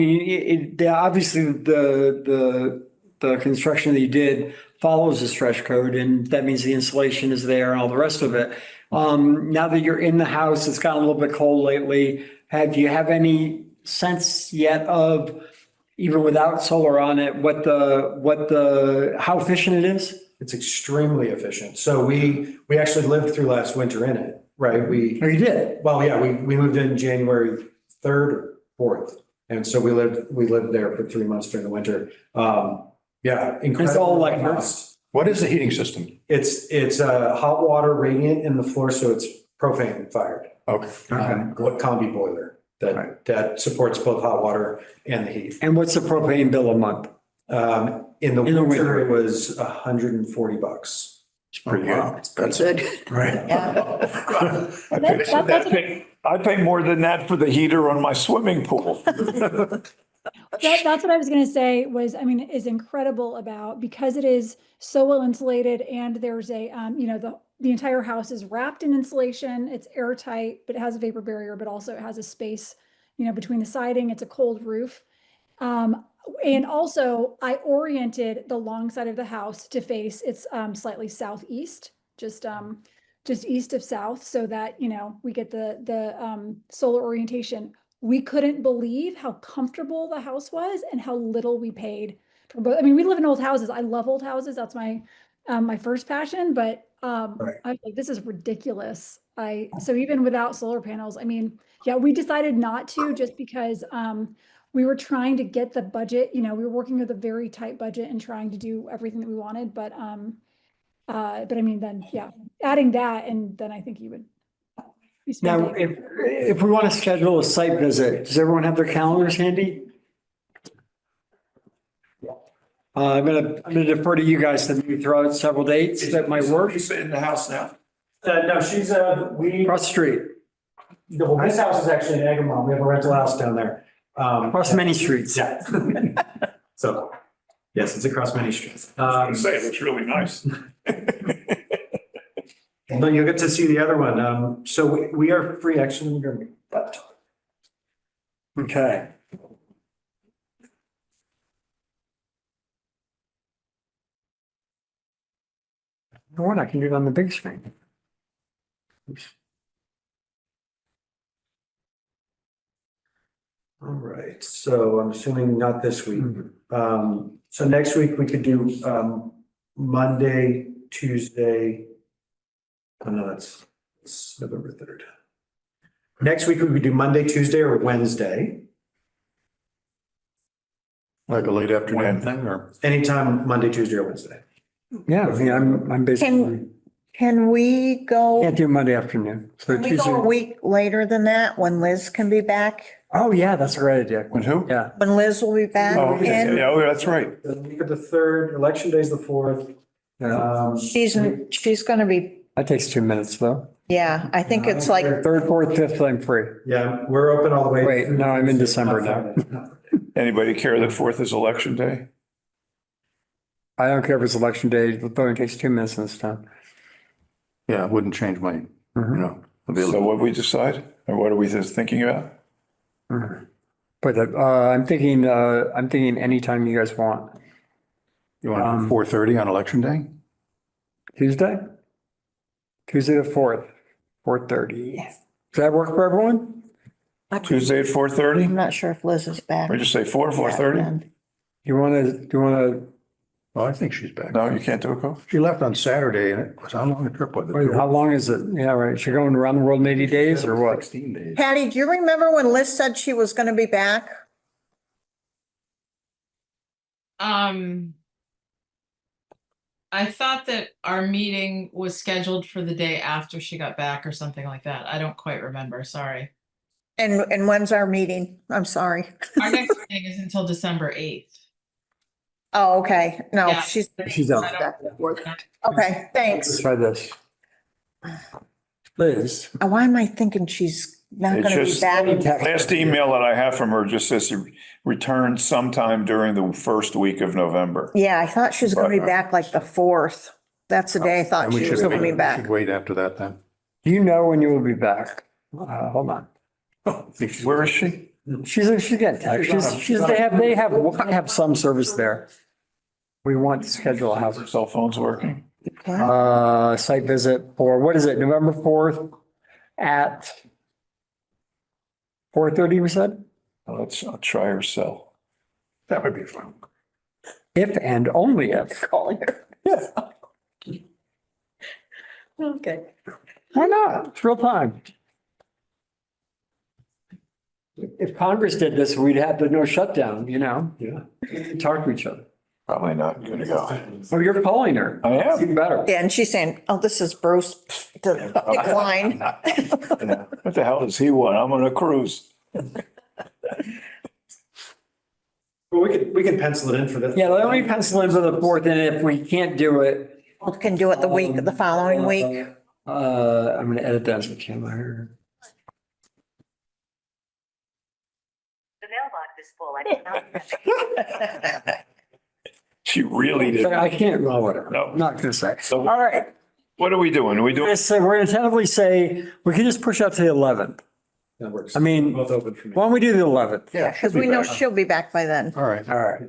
Obviously, the construction that you did follows the stretch code, and that means the insulation is there and all the rest of it. Now that you're in the house, it's gotten a little bit cold lately. Do you have any sense yet of, even without solar on it, how efficient it is? It's extremely efficient. So we actually lived through last winter in it, right? Oh, you did? Well, yeah, we moved in January 3rd or 4th. And so we lived there for 3 months during the winter. Yeah, incredible. It's all electric. cost. What is the heating system? It's a hot water radiant in the floor, so it's propane fired. Okay. What combi boiler that supports both hot water and the heat. And what's the propane bill a month? In the winter. winter, it was $140. It's pretty good. That's Good. right. I'd pay more than that for the heater on my swimming pool. That's what I was gonna say was, I mean, is incredible about, because it is so well insulated and there's a, the entire house is wrapped in insulation. It's airtight, but it has a vapor barrier, but also it has a space, between the siding. It's a cold roof. And also I oriented the long side of the house to face, it's slightly southeast, just east of south, so that, we get the solar orientation. We couldn't believe how comfortable the house was and how little we paid for both. I mean, we live in old houses. I love old houses. That's my my first passion, but I was like, this is ridiculous. So even without solar panels, I mean, yeah, we decided not to, just because we were trying to get the budget, we were working with a very tight budget and trying to do everything that we wanted. But I mean, then, yeah, adding that, and then I think you would be Now, spending. if we want to schedule a site visit, does everyone have their calendars handy? I'm gonna defer to you guys to maybe throw out several dates that might work. You sit in the house now? No, she's, Across the street, this house is actually in Egremont. We have a rental house down there. across many streets. Yeah. So, yes, it's across many streets. I was gonna say, it looks really nice. But you'll get to see the other one. So we are free, actually, we're gonna be, but Okay. You know what? I can do it on the big screen. all right, so I'm assuming not this week. So next week we could do Monday, Tuesday. Oh, no, it's November 3rd. Next week we could do Monday, Tuesday, or Wednesday. Like a late afternoon thing, or? Anytime, Monday, Tuesday, or Wednesday. Yeah, I mean, I'm basically, Can we go, can't do Monday afternoon. So can we go a Tuesday. week later than that, when Liz can be back? Oh, yeah, that's a great idea. When who? Yeah. When Liz will be back Oh, yeah, in? yeah, that's right. The week of the 3rd, election day is the 4th. Yeah. She's gonna be, That takes 2 minutes though. yeah, I think it's like, Third, fourth, fifth, I'm free. Yeah, we're open all the way. Wait, through no, I'm in Tuesday, December not now. Friday. Anybody care that 4th is election day? I don't care if it's election day, it only takes 2 minutes in this town. Yeah, it wouldn't change my, So availability. what we decide, or what are we just thinking about? But I'm thinking anytime you guys want. You want to do 4:30 on election day? Tuesday? Tuesday the 4th, 4:30. Does that work for everyone? Tuesday at 4:30? I'm not sure if Liz is back. Or just say 4:30? then. Do you want Oh, I think she's back. No, you can't do it, Coach? She left on Saturday, and it was, how long a trip was to, it? how long is it? Yeah, right. You're going around the world in 80 days or what? 16 days. Patty, do you remember when Liz said she was gonna be back? I thought that our meeting was scheduled for the day after she got back or something like that. I don't quite remember, sorry. And when's our meeting? I'm sorry. Our next meeting is until December 8th. Oh, okay. No, Yeah. she's, She's out. okay, thanks. Let's try this. Liz. Why am I thinking she's not It's gonna be just- back? Last email that I have from her just says to return sometime during the first week of November. Yeah, I thought she was gonna be back like the 4th. That's the day I thought And we she should was gonna wait, be we back. should wait after that then. Do you know when you will be back? Hold on. Where is she? She's getting, they have some service there. We want to schedule a house. Cell phone's working. Site visit for, what is it, November 4th at 4:30, we said? I'll try her cell. That would be fun. If and only if. Calling her. Yeah. Okay. Why not? It's real time. If Congress did this, we'd have the no shutdown, you know? Yeah. Talk to each other. Probably not gonna go. Oh, you're calling her. I am. Even better. Yeah, and she's saying, oh, this is Bruce, decline. Yeah. What the hell does he want? I'm on a cruise. Well, we can pencil it in for this. Yeah, let me pencil in for the 4th, and if we can't do it. We can do it the following week. I'm gonna edit that as a camera. The mailbox is full. I cannot. She really did. I can't, well, whatever. No. I'm not gonna say. So- All right. What are we doing? Are we doing? So we're gonna tentatively say, we can just push out to the 11th. That works. I mean, Both open for me. why don't we do the 11th? Yeah. Because we know she'll be back by then. All right. All right.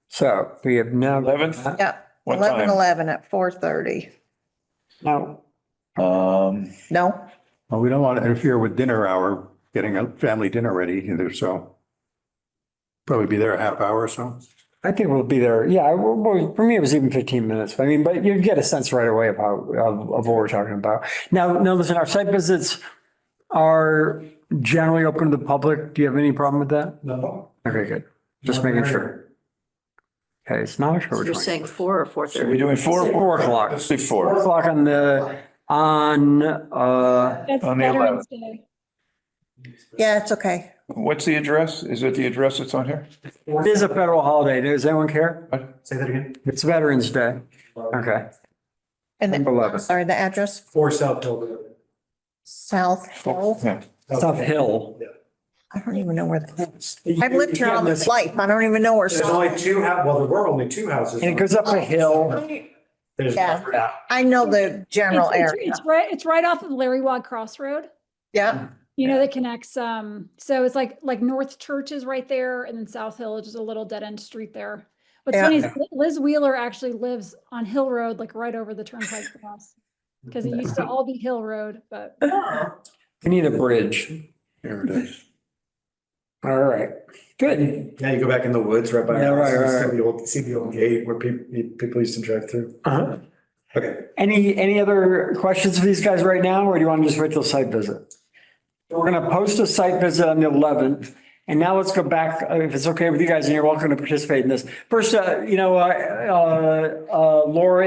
So we have now. 11th? Yeah, What 11 time? at 4:30. Now, No? Well, we don't want to interfere with dinner hour, getting a family dinner ready either, so probably be there a half hour or so. I think we'll be there. Yeah, well, for me, it was even 15 minutes. I mean, but you get a sense right away of what we're talking about. Now, listen, our site visits are generally open to the public. Do you have any problem with that? No. Okay, good. Just making sure. Okay, it's not sure. You're saying 4 or Are we 4:30? doing 4? 4 o'clock. Let's say 4 4. o'clock on the, That's On the Veterans Day. Yeah, it's okay. What's the address? Is it the address that's on here? it is a federal holiday. Does anyone care? Say that again. It's Veterans Day. Okay. And Number 11. sorry, the address? 4 South Hill Road. South Hill? Yeah. South Hill. I don't even know where that is. I've lived here all my life. I don't even know where There's South. only two, well, there were only two houses. And it goes up a hill. There's- Yeah. I know the general area. It's right off of Larry Wag Crossroad. Yeah. You know, that connects, so it's like North Church is right there and then South Hill is just a little dead end street there. What's Yeah. funny is Liz Wheeler actually lives on Hill Road, like right over the turnpike from us. Because it used to all be Hill Road, but We need a bridge. Here it is. All right. Good. Yeah, you go back in the woods right by. Yeah, our house, right, you right, see the old gate where people used to drive through. Uh-huh. Okay. Any other questions for these guys right now, or do you want to just wait till site visit? We're going to post a site visit on the 11th. And now let's go back, if it's okay with you guys, and you're welcome to participate in this. First, Laura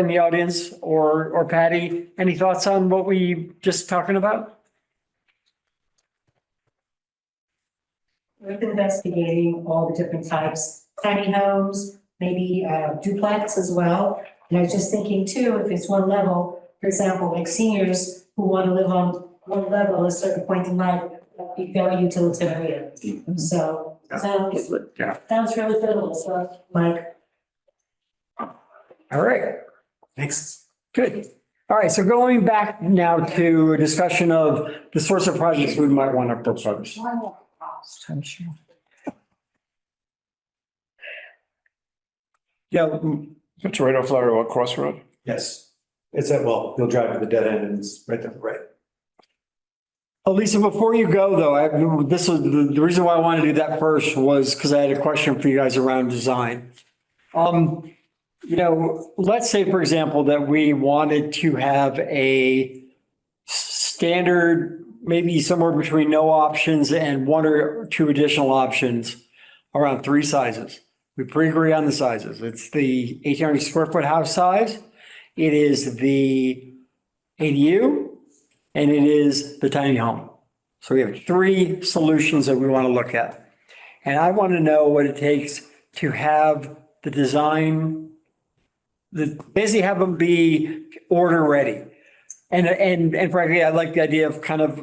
in the audience or Patty, any thoughts on what we just talking about? We're investigating all the different types, tiny homes, maybe duplex as well. And I was just thinking too, if it's one level, for example, like seniors who want to live on one level at a certain point in life, that'd be very utilitarian. So sounds Yeah. really good. So Mike. All right. Thanks. Good. All right. So going back now to a discussion of the sorts of projects we might want to propose. I'm sure. Yeah. It's right off Larry Walk Crossroad. Yes. It's you'll drive to the dead end and it's right there, right. Lisa, before you go though, this was the reason why I wanted to do that first was because I had a question for you guys around design. Let's say, for example, that we wanted to have a standard, maybe somewhere between no options and 1 or 2 additional options around 3 sizes. We pre-agree on the sizes. It's the 1,800 square foot house size. It is the ADU. And it is the tiny home. So we have 3 solutions that we want to look at. And I want to know what it takes to have the design, basically have them be order ready. And frankly, I like the idea of kind of, I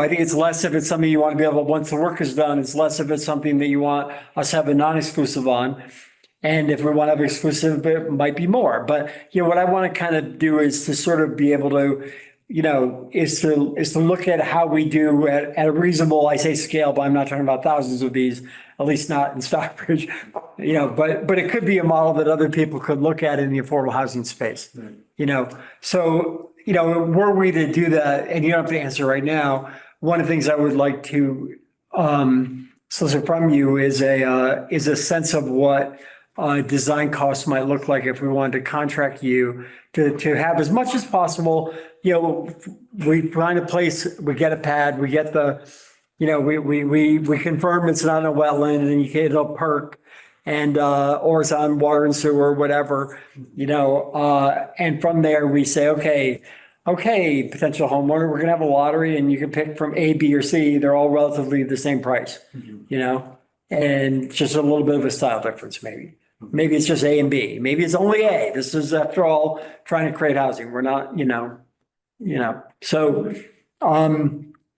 think it's less if it's something you want to be able, once the work is done, it's less if it's something that you want us to have a non-exclusive on. And if we want to have exclusive, it might be more. But, what I want to kind of do is to sort of be able to, is to look at how we do at a reasonable, I say scale, but I'm not talking about thousands of these, at least not in Stockbridge. But it could be a model that other people could look at in the affordable housing space. So, were we to do that, and you don't have to answer right now, one of the things I would like to solicit from you is a sense of what design costs might look like if we wanted to contract you to have as much as possible. We find a place, we get a pad, we get the, we confirm it's not a wetland and you get a perk and, or it's on water and sewer or whatever, and from there we say, okay, potential homeowner, we're gonna have a lottery and you can pick from A, B, or C. They're all relatively the same price, and just a little bit of a style difference maybe. Maybe it's just A and B. Maybe it's only A. This is, after all, trying to create housing. We're not, so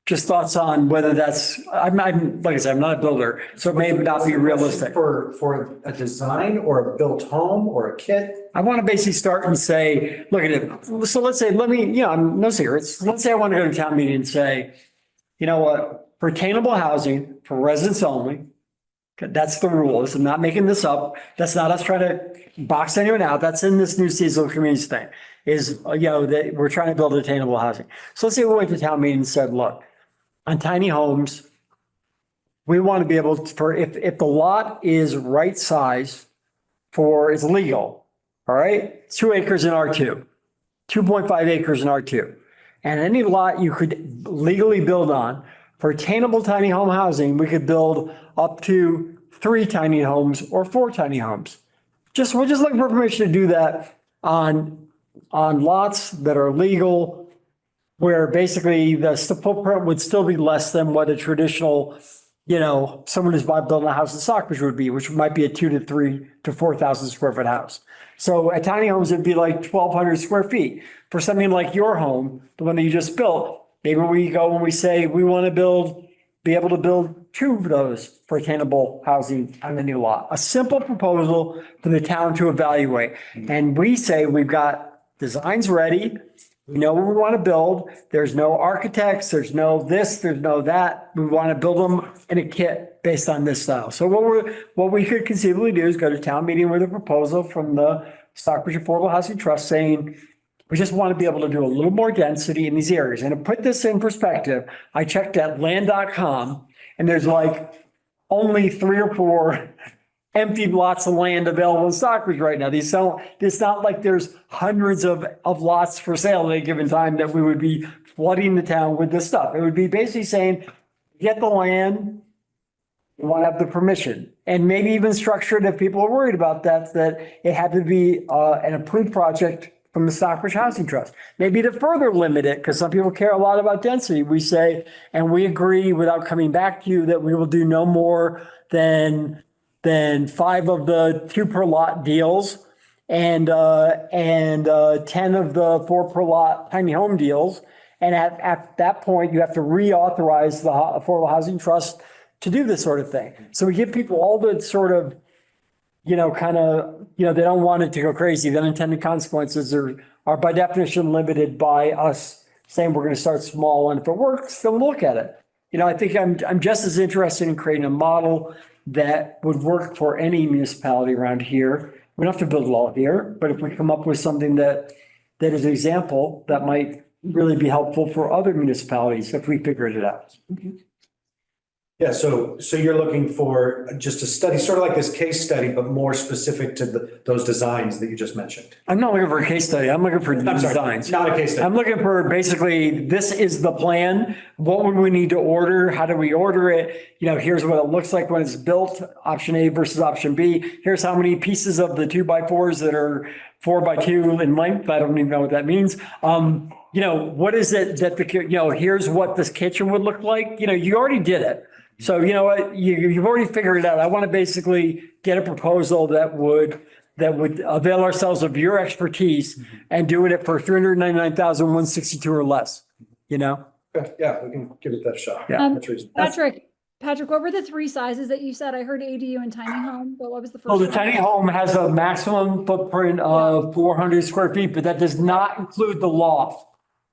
just thoughts on whether that's, like I said, I'm not a builder, so it may not be realistic. For a design or a built home or a kit? I want to basically start and say, look at it. So let's say, I'm no secrets. Let's say I want to go to town meeting and say, you know what, for attainable housing for residents only, that's the rule. This is not making this up. That's not us trying to box anyone out. That's in this new seasonal communities thing is, that we're trying to build attainable housing. So let's say we went to town meeting and said, look, on tiny homes, we want to be able to, if the lot is right size it's legal, all right? 2 acres in R2, 2.5 acres in R2. And any lot you could legally build on for attainable tiny home housing, we could build up to 3 tiny homes or 4 tiny homes. We're just looking for permission to do that on lots that are legal, where basically the footprint would still be less than what a traditional, someone who's building a house in Stockbridge would be, which might be a 2 to 3 to 4,000 square foot house. So at tiny homes, it'd be like 1,200 square feet. For something like your home, the one that you just built, maybe we go and we say we want to be able to build 2 of those for attainable housing on the new lot. A simple proposal for the town to evaluate. And we say we've got designs ready. We know what we want to build. There's no architects. There's no this, there's no that. We want to build them in a kit based on this style. So what we could conceivably do is go to town meeting with a proposal from the Stockbridge Affordable Housing Trust saying, we just want to be able to do a little more density in these areas. And to put this in perspective, I checked at land.com and there's like only 3 or 4 empty lots of land available in Stockbridge right now. It's not like there's hundreds of lots for sale at a given time that we would be flooding the town with this stuff. It would be basically saying, get the land, you want to have the permission. And maybe even structure it if people are worried about that it had to be an approved project from the Stockbridge Housing Trust. Maybe to further limit it, because some people care a lot about density, we say, and we agree without coming back to you that we will do no more than 5 of the 2 per lot deals and 10 of the 4 per lot tiny home deals. And at that point, you have to reauthorize the Affordable Housing Trust to do this sort of thing. So we give people all the sort of, they don't want it to go crazy. The unintended consequences are by definition limited by us saying we're going to start small. And if it works, then we'll look at it. I think I'm just as interested in creating a model that would work for any municipality around here. We don't have to build it all here, but if we come up with something that is an example, that might really be helpful for other municipalities if we figured it out. Yeah, so you're looking for just a study, sort of like this case study, but more specific to those designs that you just mentioned. I'm not looking for a case study. I'm looking for designs. Not a case study. I'm looking for basically, this is the plan. What would we need to order? How do we order it? Here's what it looks like when it's built, option A versus option B. Here's how many pieces of the 2x4s that are 4x2 in length. I don't even know what that means. What is it that here's what this kitchen would look like. You already did it. So you know what, you've already figured it out. I want to basically get a proposal that would avail ourselves of your expertise and doing it for $399,162 or less, Yeah, we can give it that shot. Yeah. That's reasonable. Patrick, Patrick, what were the three sizes that you said? I heard ADU and tiny home, but what was the first Well, the one? tiny home has a maximum footprint of 400 square feet, but that does not include the loft.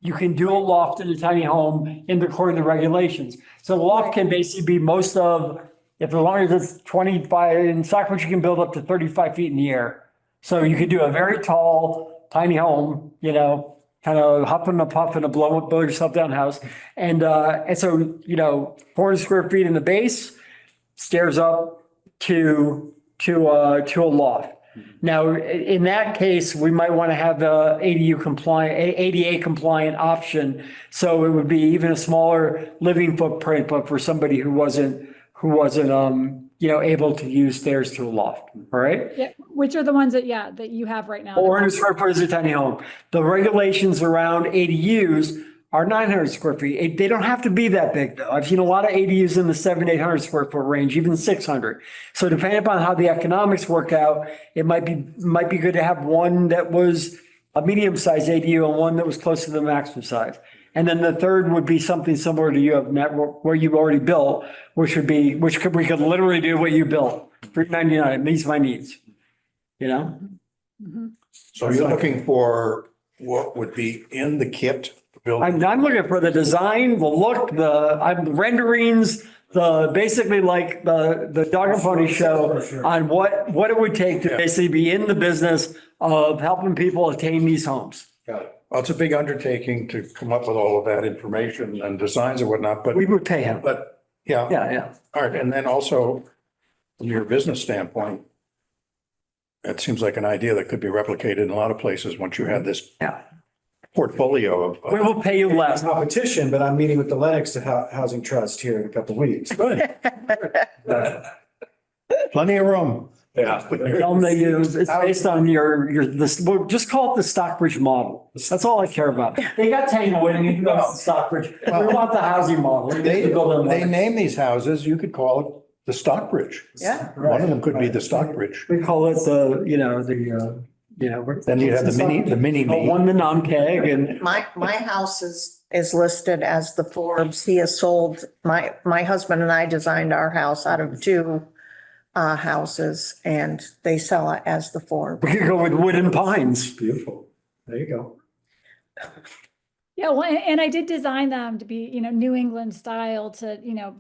You can do a loft in a tiny home in according to regulations. So the loft can basically be most of, if as long as it's 25, in Stockbridge, you can build up to 35 feet in the air. So you could do a very tall, tiny home, you know, kind of huff and a puff and a blow yourself down house. And so, you know, 400 square feet in the base, stairs up to a loft. Now, in that case, we might want to have the ADA compliant option. So it would be even a smaller living footprint, but for somebody who wasn't you know, able to use stairs to a loft, all right? Yeah, which are the ones that, yeah, that you have right now? 400 square foot is a tiny home. The regulations around ADUs are 900 square feet. They don't have to be that big though. I've seen a lot of ADUs in the 700 to 800 square foot range, even 600. So depending upon how the economics work out, it might be good to have one that was a medium sized ADU and one that was close to the maximum size. And then the third would be something similar to you have where you've already built, we could literally do what you built. $399, it meets my needs, you know? So you're looking for what would be in the kit building? I'm looking for the design, the look, the renderings, basically like the dog and pony show on what it would take to basically be in the business of helping people attain these homes. Got it. Well, it's a big undertaking to come up with all of that information and designs and whatnot, but, We would pay him. yeah. Yeah. All right. And then also from your business standpoint, it seems like an idea that could be replicated in a lot of places once you have this Yeah. portfolio of. We will pay you less. Competition, but I'm meeting with the Lennox Housing Trust here in a couple of weeks. Good. Plenty of room. Yeah. Tell them it's based on we'll just call it the Stockbridge model. That's all I care about. They got Tanglewood and you can go to Stockbridge. We want the housing model. They name these houses, you could call it the Stockbridge. Yeah. One of them could be the Stockbridge. We call it Then you have the mini me. one the non-keg and My house is listed as the Forbes. He has sold, my husband and I designed our house out of two houses and they sell it as the Forbes. we could go with wood and pines. Beautiful. There you go. Yeah, well, and I did design them to be, you know, New England style to, you know,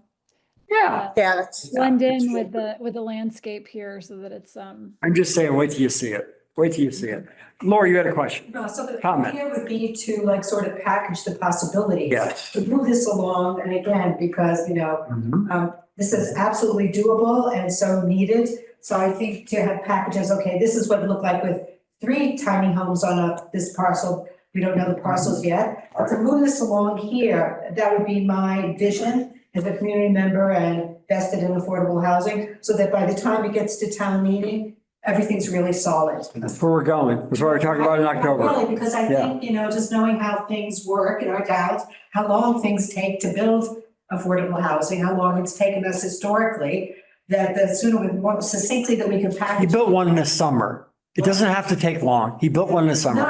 Yeah. Yeah, that's. blend in with the landscape here so that it's, I'm just saying, wait till you see it. Wait till you see it. Laura, you had a question? No, so the Comment. idea would be to like sort of package the possibilities. Yes. To move this along, and again, because, you know, this is absolutely doable and so needed. So I think to have packages, okay, this is what it looked like with 3 tiny homes on this parcel. We don't know the parcels yet. But to move this along here, that would be my vision as a community member and vested in affordable housing, so that by the time it gets to town meeting, everything's really solid. That's where we're going. That's what we're talking about in October. Really, because I think, you know, just knowing how things work in our towns, how long things take to build affordable housing, how long it's taken us historically, that the sooner, more succinctly that we can He package. built one in the summer. It doesn't have to take long. He built one in the summer.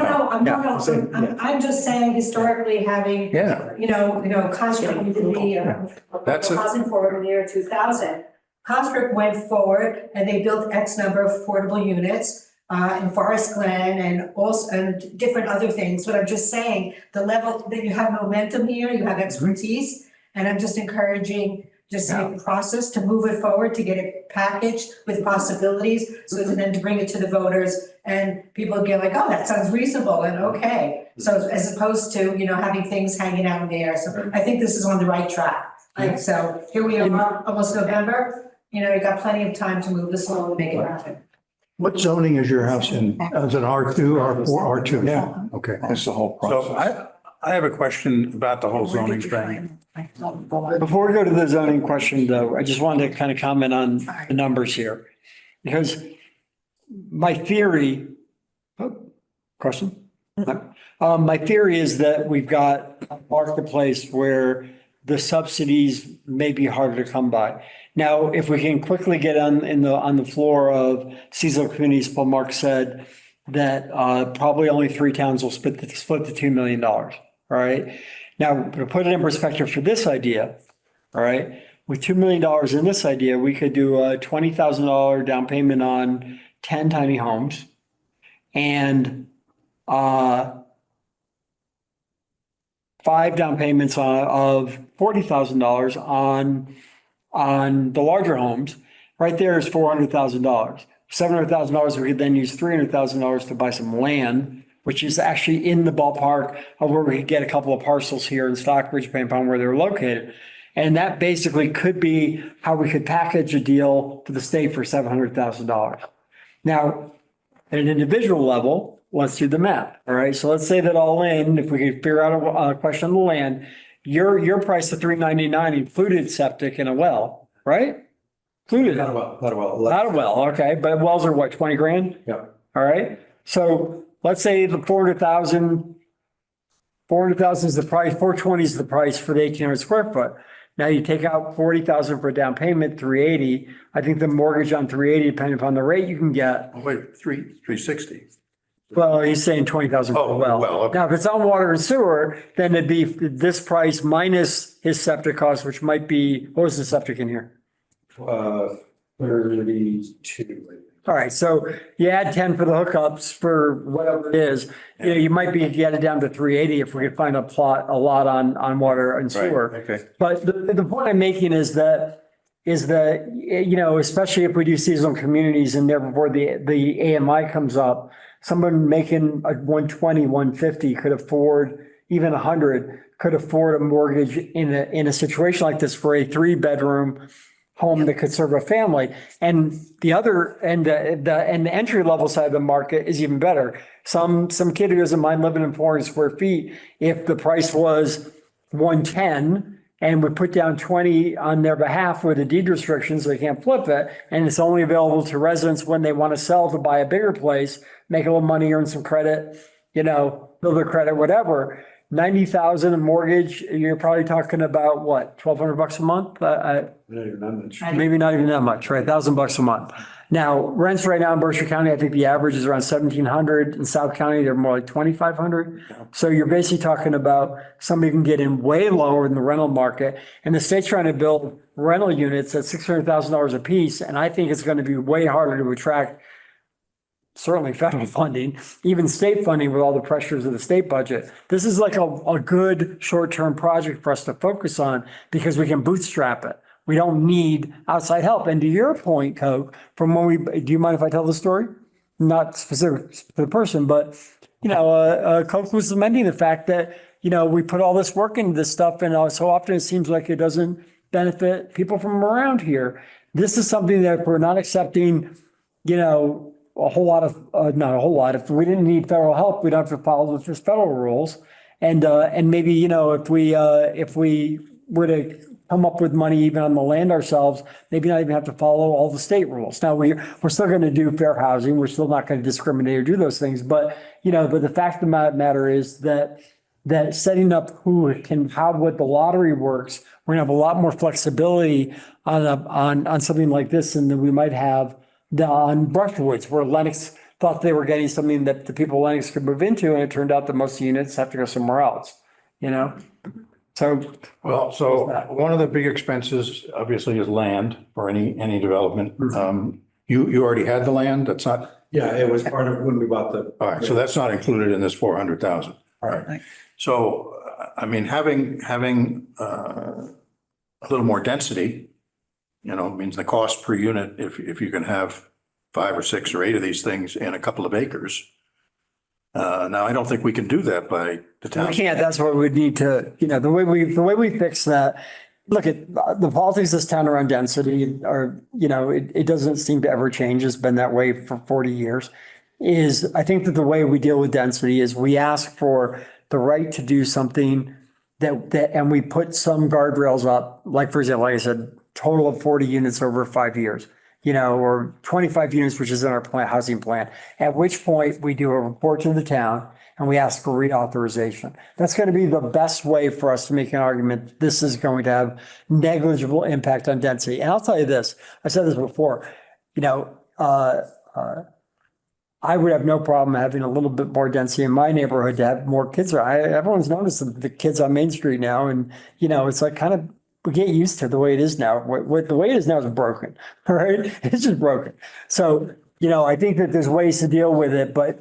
I'm just saying historically having, Yeah. you know, Construct did the That's it. housing forward in the year 2000. Construct went forward and they built X number of affordable units in Forest Glen and also and different other things. But I'm just saying the level that you have momentum here, you have expertise, and I'm just encouraging just the process to move it forward, to get it packaged with possibilities, so then to bring it to the voters and people get like, oh, that sounds reasonable and okay. So as opposed to, you know, having things hanging out in the air. So I think this is on the right track. Like, so here we are, almost November, you know, you got plenty of time to move this along and make it happen. What zoning is your house in? Is it R2, R4, R2? Yeah. Okay. That's the whole So process. I have a question about the whole zoning thing. Before we go to the zoning question though, I just wanted to kind of comment on the numbers here. Because my theory, question? My theory is that we've got a marketplace where the subsidies may be harder to come by. Now, if we can quickly get on the floor of seasonal communities, Paul Mark said that probably only 3 towns will split the $2 million. All right. Now, to put it in perspective for this idea, all right, with $2 million in this idea, we could do a $20,000 down payment on 10 tiny homes and 5 down payments of $40,000 on the larger homes. Right there is $400,000. $700,000, we could then use $300,000 to buy some land, which is actually in the ballpark of where we could get a couple of parcels here in Stockbridge, depending upon where they're located. And that basically could be how we could package a deal to the state for $700,000. Now, at an individual level, let's do the math. All right. So let's say that all in, if we could figure out a question on the land, your price of $399 included septic and a well, right? Included. Not a well, not a well. Not a well, okay, but wells are what, 20 grand? Yeah. All right, so let's say the 400,000 is the price, 420 is the price for the 1,800 square foot. Now you take out 40,000 for a down payment, 380. I think the mortgage on 380, depending upon the rate you can get. Oh, wait, 360. Well, he's saying 20,000 for a Oh, well. well, okay. Now, if it's on water and sewer, then it'd be this price minus his septic cost, which might be, what was the septic in here? 32. All right, so you add 10 for the hookups for whatever it is, you might be, get it down to 380 if we could find a lot on water and sewer. Okay. But the point I'm making is that, especially if we do seasonal communities and therefore the AMI comes up, someone making a 120, 150 could afford, even 100, could afford a mortgage in a situation like this for a 3-bedroom home that could serve a family. And the entry level side of the market is even better. Some kid who doesn't mind living in 400 square feet, if the price was 110 and we put down 20 on their behalf with the deed restrictions, they can't flip it. And it's only available to residents when they want to sell to buy a bigger place, make a little money, earn some credit, build their credit, whatever. 90,000 in mortgage, you're probably talking about what, $1,200 a month? Not even that much. Maybe not even that much, right? $1,000 a month. Now, rents right now in Berkshire County, I think the average is around 1,700. In South County, they're more like 2,500. So you're basically talking about somebody can get in way lower in the rental market. And the state's trying to build rental units at $600,000 a piece. And I think it's going to be way harder to attract certainly federal funding, even state funding with all the pressures of the state budget. This is like a good short-term project for us to focus on because we can bootstrap it. We don't need outside help. And to your point, Coke, from when do you mind if I tell the story? Not specific to the person, but, Coke was lamenting the fact that, we put all this work into this stuff and so often it seems like it doesn't benefit people from around here. This is something that if we're not accepting, a whole lot of, not a whole lot, if we didn't need federal help, we'd have to follow just federal rules. And maybe, if we were to come up with money even on the land ourselves, maybe not even have to follow all the state rules. Now, we're still going to do fair housing. We're still not going to discriminate or do those things. But, but the fact of the matter is that setting up what the lottery works, we're going to have a lot more flexibility on something like this than we might have on Brushwoods, where Lennox thought they were getting something that the people of Lennox could move into, and it turned out that most units have to go somewhere else, So. Well, so one of the big expenses obviously is land for any development. You already had the land? That's not, Yeah, it was part of when we bought the. all right, so that's not included in this 400,000. All right. So, having a little more density, means the cost per unit, if you can have 5 or 6 or 8 of these things in a couple of acres. Now, I don't think we can do that by the town. We can't, that's what we need to, the way we fix that, look at the politics of this town around density are, it doesn't seem to ever change. It's been that way for 40 years. I think that the way we deal with density is we ask for the right to do something and we put some guardrails up, like, for example, like I said, total of 40 units over 5 years, or 25 units, which is in our housing plan, at which point we do a report to the town and we ask for reauthorization. That's going to be the best way for us to make an argument. This is going to have negligible impact on density. And I'll tell you this, I said this before, I would have no problem having a little bit more density in my neighborhood to have more kids. Everyone's noticed the kids on Main Street now. And, it's like kind of we get used to the way it is now. The way it is now is broken, all right? It's just broken. So, I think that there's ways to deal with it, but,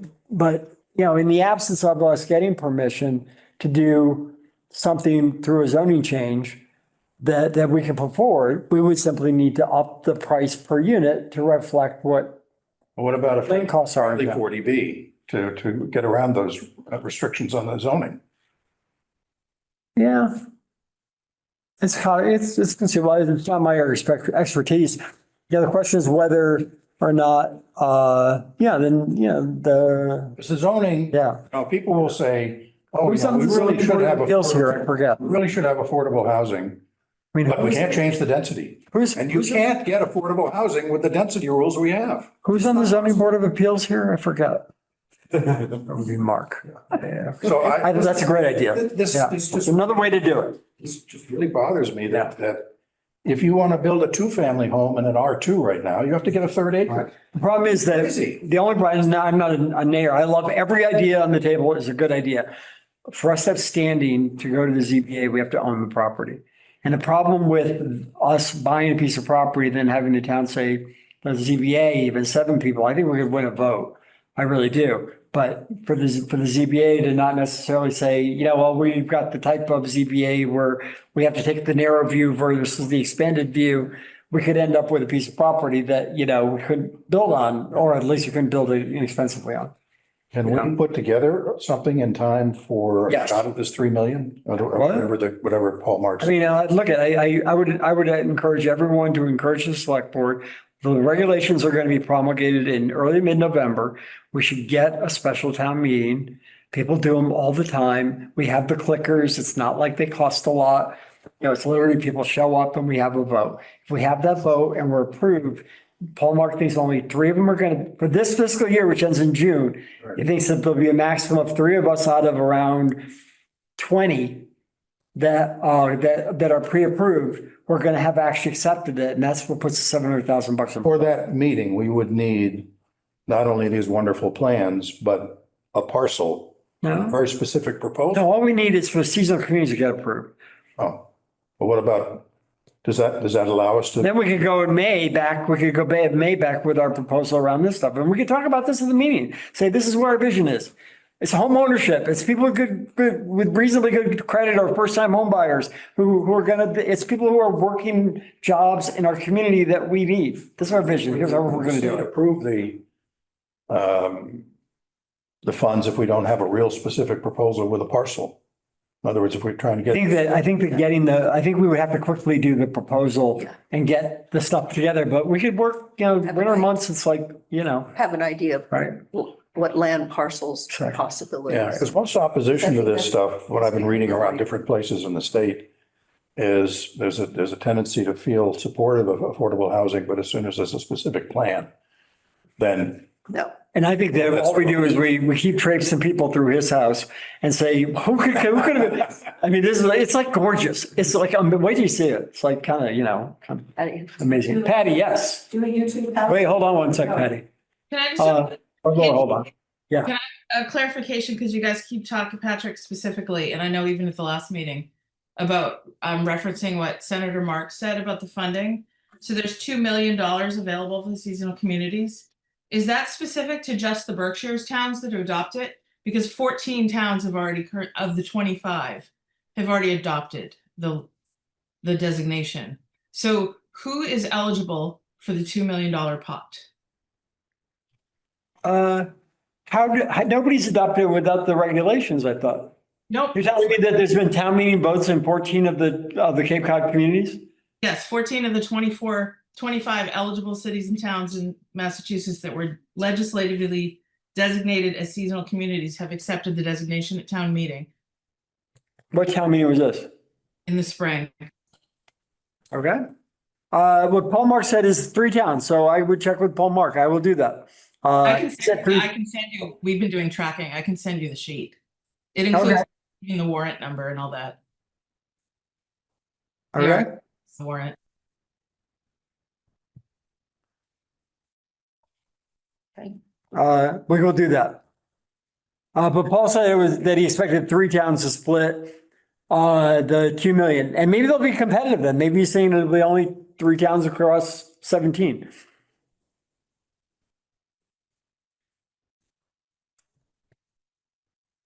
in the absence of us getting permission to do something through a zoning change that we can put forward, we would simply need to up the price per unit to reflect what What about if land costs are. 40B to get around those restrictions on the zoning? Yeah. It's conceivable. It's not my expertise. The other question is whether or not, It's the zoning. yeah. People will say, oh, Who's yeah, on we the really zoning should board of have, appeals here? I forget. we really should have affordable housing, I mean, but we can't change the density. And you can't get affordable housing with the density rules we have. who's on the zoning board of appeals here? I forget. That would be Mark. Yeah. So That's a great idea. This Yeah. just, It's another way to do it. this just really bothers me that if you want to build a two-family home in an R2 right now, you have to get a third acre. The problem is that Crazy. the only problem is now I'm not a nayer. I love every idea on the table is a good idea. For us to have standing to go to the ZBA, we have to own the property. And the problem with us buying a piece of property, then having the town say, the ZBA, even 7 people, I think we could win a vote. I really do. But for the ZBA to not necessarily say, well, we've got the type of ZBA where we have to take the narrow view versus the expanded view, we could end up with a piece of property that, we couldn't build on, or at least we couldn't build it inexpensively on. Can we put together something in time for Yes. out of this 3 million? Or whatever Paul Marks. I mean, look, I would encourage everyone to encourage the select board. The regulations are going to be promulgated in early mid-November. We should get a special town meeting. People do them all the time. We have the clickers. It's not like they cost a lot. It's literally people show up and we have a vote. If we have that vote and we're approved, Paul Mark thinks only 3 of them are going to, for this fiscal year, which ends in June, he thinks that there'll be a maximum of 3 of us out of around 20 that are pre-approved. We're going to have actually accepted it. And that's what puts $700,000 in. For that meeting, we would need not only these wonderful plans, but a parcel, a very specific proposal. No, all we need is for seasonal communities to get approved. Oh, but what about, does that allow us to? Then we could go in May back with our proposal around this stuff. And we could talk about this in the meeting. Say, this is where our vision is. It's home ownership. It's people with reasonably good credit or first-time home buyers who are it's people who are working jobs in our community that we need. This is our vision. Here's how we're going to do it. Approve the funds if we don't have a real specific proposal with a parcel. In other words, if we're trying to get. I think we would have to quickly do the proposal and get the stuff together, but we could work, winter months, it's like, Have an idea of right. what land parcels Sure. possibilities. Yeah, because most opposition to this stuff, what I've been reading around different places in the state is there's a tendency to feel supportive of affordable housing, but as soon as there's a specific plan, then. No. And I think that all we do is we keep traipsing people through his house and say, who could have, I mean, it's like gorgeous. It's like, wait till you see it. It's like kind of amazing. Patty, yes. Do a YouTube. house. Wait, hold on one sec, Patty. Can I just? Hold on. Yeah. Can I, a clarification, because you guys keep talking, Patrick specifically, and I know even at the last meeting, about referencing what Senator Marks said about the funding. So there's $2 million available for the seasonal communities. Is that specific to just the Berkshires towns that adopt it? Because 14 towns have already, of the 25, have already adopted the designation. So who is eligible for the $2 million pot? Nobody's adopted it without the regulations, I thought. Nope. You're telling me that there's been town meeting votes in 14 of the Cape Cod communities? Yes, 14 of the 25 eligible cities and towns in Massachusetts that were legislatively designated as seasonal communities have accepted the designation at town meeting What town meeting was this? in the spring. Okay. What Paul Mark said is 3 towns, so I would check with Paul Mark. I will do that. I can send you, we've been doing tracking. I can send you the sheet. It includes the warrant number and all that. All right. The warrant. We will do that. But Paul said that he expected 3 towns to split The 2 million, and maybe they'll be competitive then. Maybe you're saying it'll be only 3 towns across 17.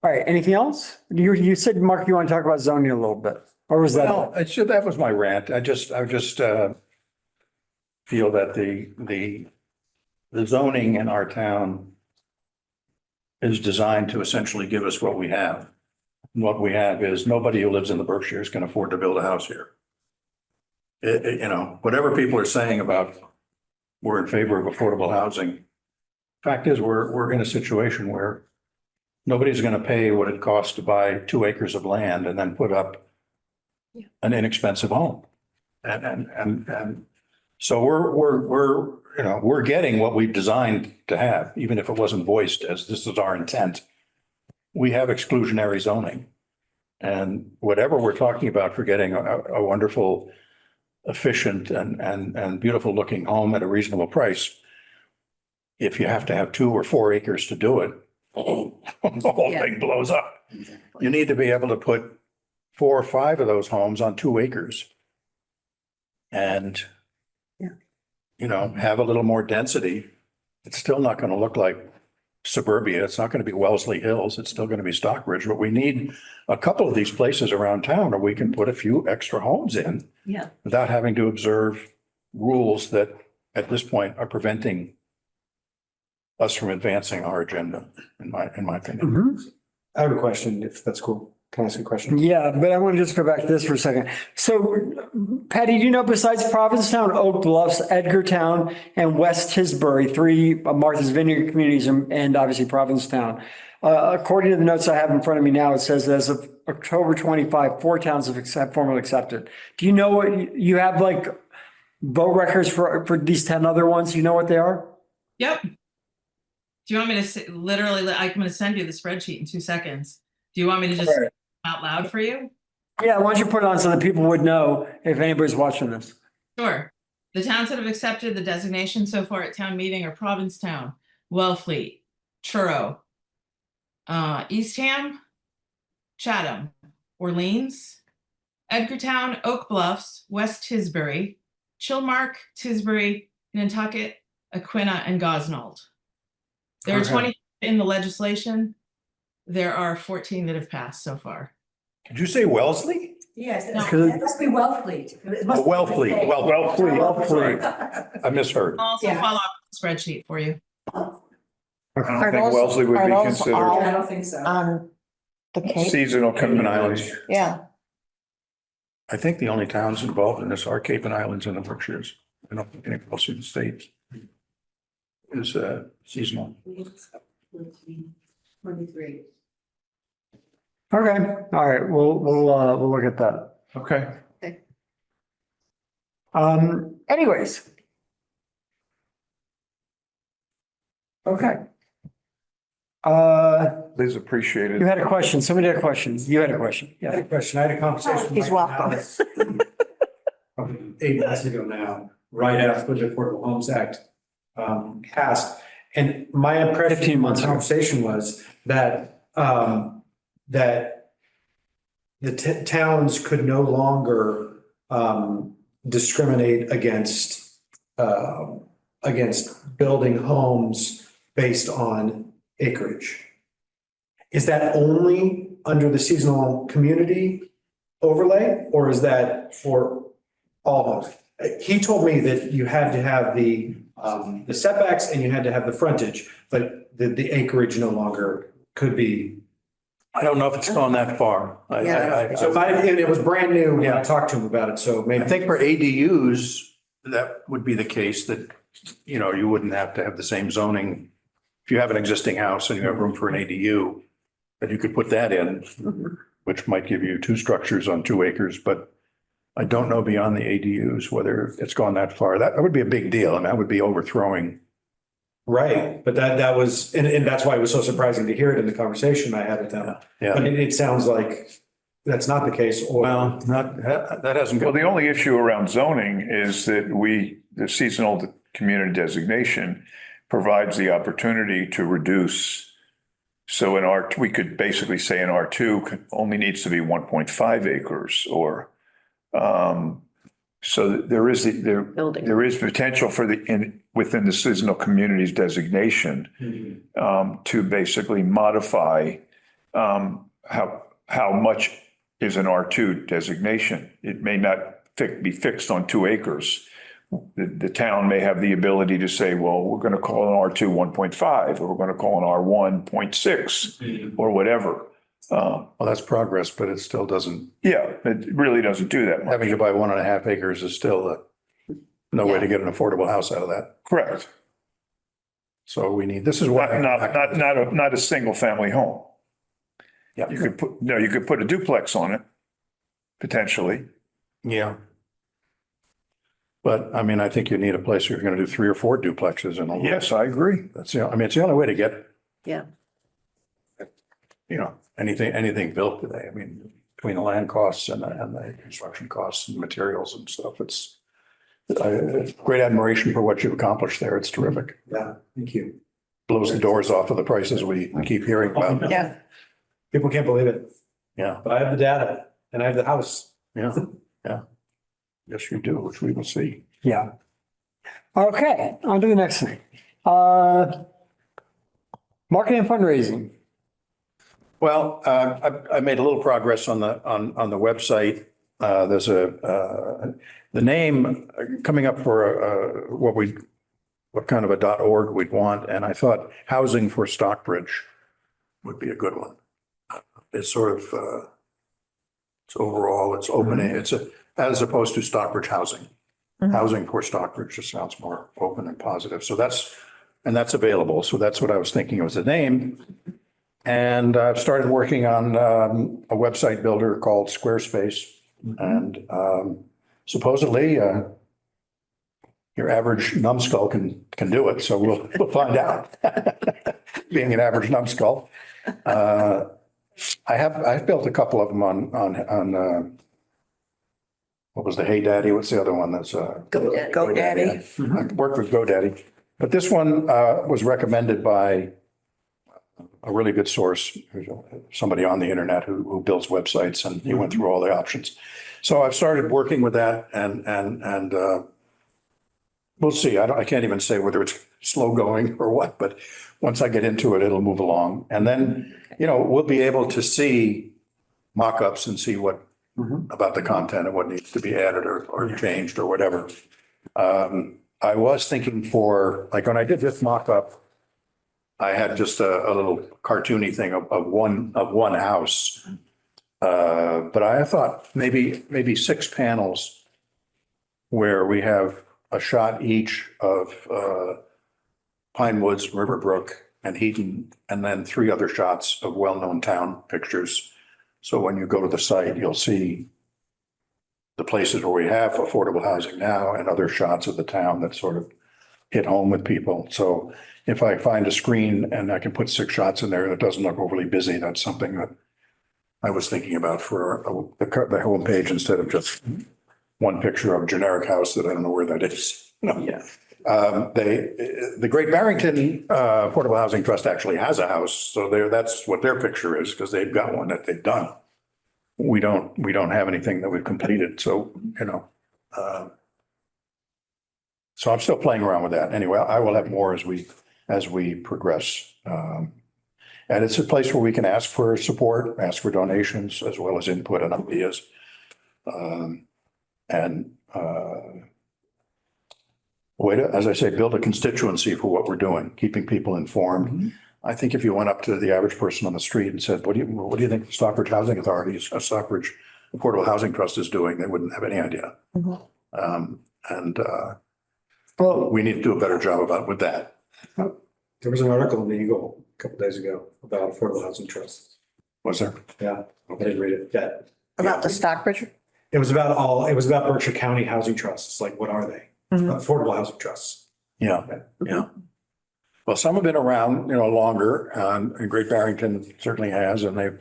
All right, anything else? You said, Mark, you want to talk about zoning a little bit, or was that? Well, that was my rant. I just feel that the zoning in our town is designed to essentially give us what we have. And what we have is nobody who lives in the Berkshires can afford to build a house here. Whatever people are saying about we're in favor of affordable housing. Fact is, we're in a situation where nobody's going to pay what it costs to buy 2 acres of land and then put up an inexpensive home. And so we're getting what we've designed to have, even if it wasn't voiced as this is our intent. We have exclusionary zoning. And whatever we're talking about for getting a wonderful, efficient and beautiful looking home at a reasonable price, if you have to have 2 or 4 acres to do it, the whole thing blows up. You need to be able to put 4 or 5 of those homes on 2 acres. And, have a little more density. It's still not going to look like suburbia. It's not going to be Wellesley Hills. It's still going to be Stockbridge, but we need a couple of these places around town where we can put a few extra homes in. Yeah. Without having to observe rules that at this point are preventing us from advancing our agenda, in my opinion. I have a question, if that's cool. Can I ask a question? Yeah, but I want to just go back to this for a second. So Patty, do you know besides Provincetown, Oak Bluffs, Edgartown, and West Tisbury, 3 Martha's Vineyard communities and obviously Provincetown, according to the notes I have in front of me now, it says as of October 25, 4 towns have formally accepted. Do you know what you have, like vote records for these 10 other ones? You know what they are? Yep. Do you want me to literally, I'm going to send you the spreadsheet in 2 seconds. Do you want me to just out loud for you? Yeah, why don't you put it on so that people would know if anybody's watching this? Sure. The towns that have accepted the designation so far at town meeting are Provincetown, Wellfleet, Truro, Eastham, Chatham, Orleans, Edgartown, Oak Bluffs, West Tisbury, Chilmark, Tisbury, Nantucket, Aquina, and Gosnold. There are 20 in the legislation. There are 14 that have passed so far. Did you say Wellesley? Yes, No. it must be Wellfleet. It must be Wellfleet. Wellfleet. I misheard. I'll also Yeah. follow up with the spreadsheet for you. I don't Are think those- Wellesley would are be those considered all I don't think so. On the Cape, seasonal communities. yeah. I think the only towns involved in this are Cape and Islands and the Berkshires. I don't think anything else in the state is seasonal. 23. Okay, all right, we'll look at that. Okay. Anyways. Okay. Please appreciate You it. had a question. Somebody had a question. You had a question. I had a Yeah. question. I had a conversation. with He's Mike welcome. Morales probably 8 months ago now, right after the Affordable Homes Act passed. And my impression 15 months of the ago. conversation was that that the towns could no longer discriminate against building homes based on acreage. Is that only under the seasonal community overlay, or is that for all homes? He told me that you had to have the setbacks and you had to have the frontage, but the acreage no longer could be. I don't know if it's gone that far. Yeah. And it was brand new when I Yeah. talked to him about it, so maybe. I think for ADUs, that would be the case that, you wouldn't have to have the same zoning. If you have an existing house and you have room for an ADU, that you could put that in, which might give you 2 structures on 2 acres, but I don't know beyond the ADUs whether it's gone that far. That would be a big deal, and that would be overthrowing. Right, but that was, and that's why it was so surprising to hear it in the conversation I had with them. But Yeah, it sounds like that's not the case, or. well, that hasn't. Well, the only issue around zoning is that the seasonal community designation provides the opportunity to reduce So we could basically say an R2 only needs to be 1.5 acres or, so there is, Building. there is potential for within the seasonal communities designation, to basically modify, how much is an R2 designation. It may not be fixed on 2 acres. The town may have the ability to say, well, we're going to call an R2 1.5, or we're going to call an R1 0.6 or whatever. Well, that's progress, but it still doesn't, Yeah, it really doesn't do that much. having to buy 1.5 acres is still no way to get an affordable house out of that. Correct. So this is what. Not a single family home. Yeah. You could put a duplex on it, potentially. Yeah. But I mean, I think you need a place where you're going to do 3 or 4 duplexes and all. Yes, I agree. That's, I mean, it's the only way to get, Yeah. anything built today. I mean, between the land costs and the construction costs and materials and stuff, it's great admiration for what you've accomplished there. It's terrific. Yeah, thank you. Blows the doors off of the prices we keep hearing about. Yeah. People can't believe it, Yeah, but I have the data and I have the house. yeah, yeah. Yes, you do, which we will see. Yeah. Okay, on to the next thing. Marketing and fundraising. Well, I made a little progress on the website. There's the name coming up for what kind of a .org we'd want, and I thought Housing for Stockbridge would be a good one. It's sort of it's overall, it's opening. It's as opposed to Stockbridge Housing. Housing for Stockbridge just sounds more open and positive. So that's available. So that's what I was thinking was the name. And I've started working on a website builder called Squarespace. And supposedly your average numbskull can do it. So we'll find out. Being an average numbskull. I've built a couple of them on what was the Hey Daddy? What's the other one? That's GoDaddy. I worked with GoDaddy, but this one was recommended by a really good source, somebody on the internet who builds websites, and he went through all the options. So I've started working with that, and we'll see. I can't even say whether it's slow going or what, but once I get into it, it'll move along, and then we'll be able to see mock-ups and see what about the content and what needs to be added or changed or whatever. I was thinking for, like, when I did this mock-up, I had just a little cartoony thing of one house. But I thought maybe 6 panels where we have a shot each of Pine Woods, Riverbrook, and Heaton, and then 3 other shots of well-known town pictures. So when you go to the site, you'll see the places where we have affordable housing now and other shots of the town that sort of hit home with people. So if I find a screen and I can put 6 shots in there and it doesn't look overly busy, that's something that I was thinking about for the homepage instead of just one picture of a generic house that I don't know where that is. Yeah. The Great Barrington Affordable Housing Trust actually has a house, so that's what their picture is, because they've got one that they've done. We don't have anything that we've completed, so so I'm still playing around with that. Anyway, I will have more as we progress. And it's a place where we can ask for support, ask for donations, as well as input and ideas. Way to, as I say, build a constituency for what we're doing, keeping people informed. I think if you went up to the average person on the street and said, what do you think the Stockbridge Housing Authority, Stockbridge Affordable Housing Trust is doing, they wouldn't have any idea. Well, we need to do a better job with that. There was an article in the Eagle a couple days ago about affordable housing trusts. Was there? Yeah, I didn't read it yet. About the Stockbridge? It was about Berkshire County housing trusts. Like, what are they? Affordable housing trusts. Yeah. Well, some have been around, longer, and Great Barrington certainly has, and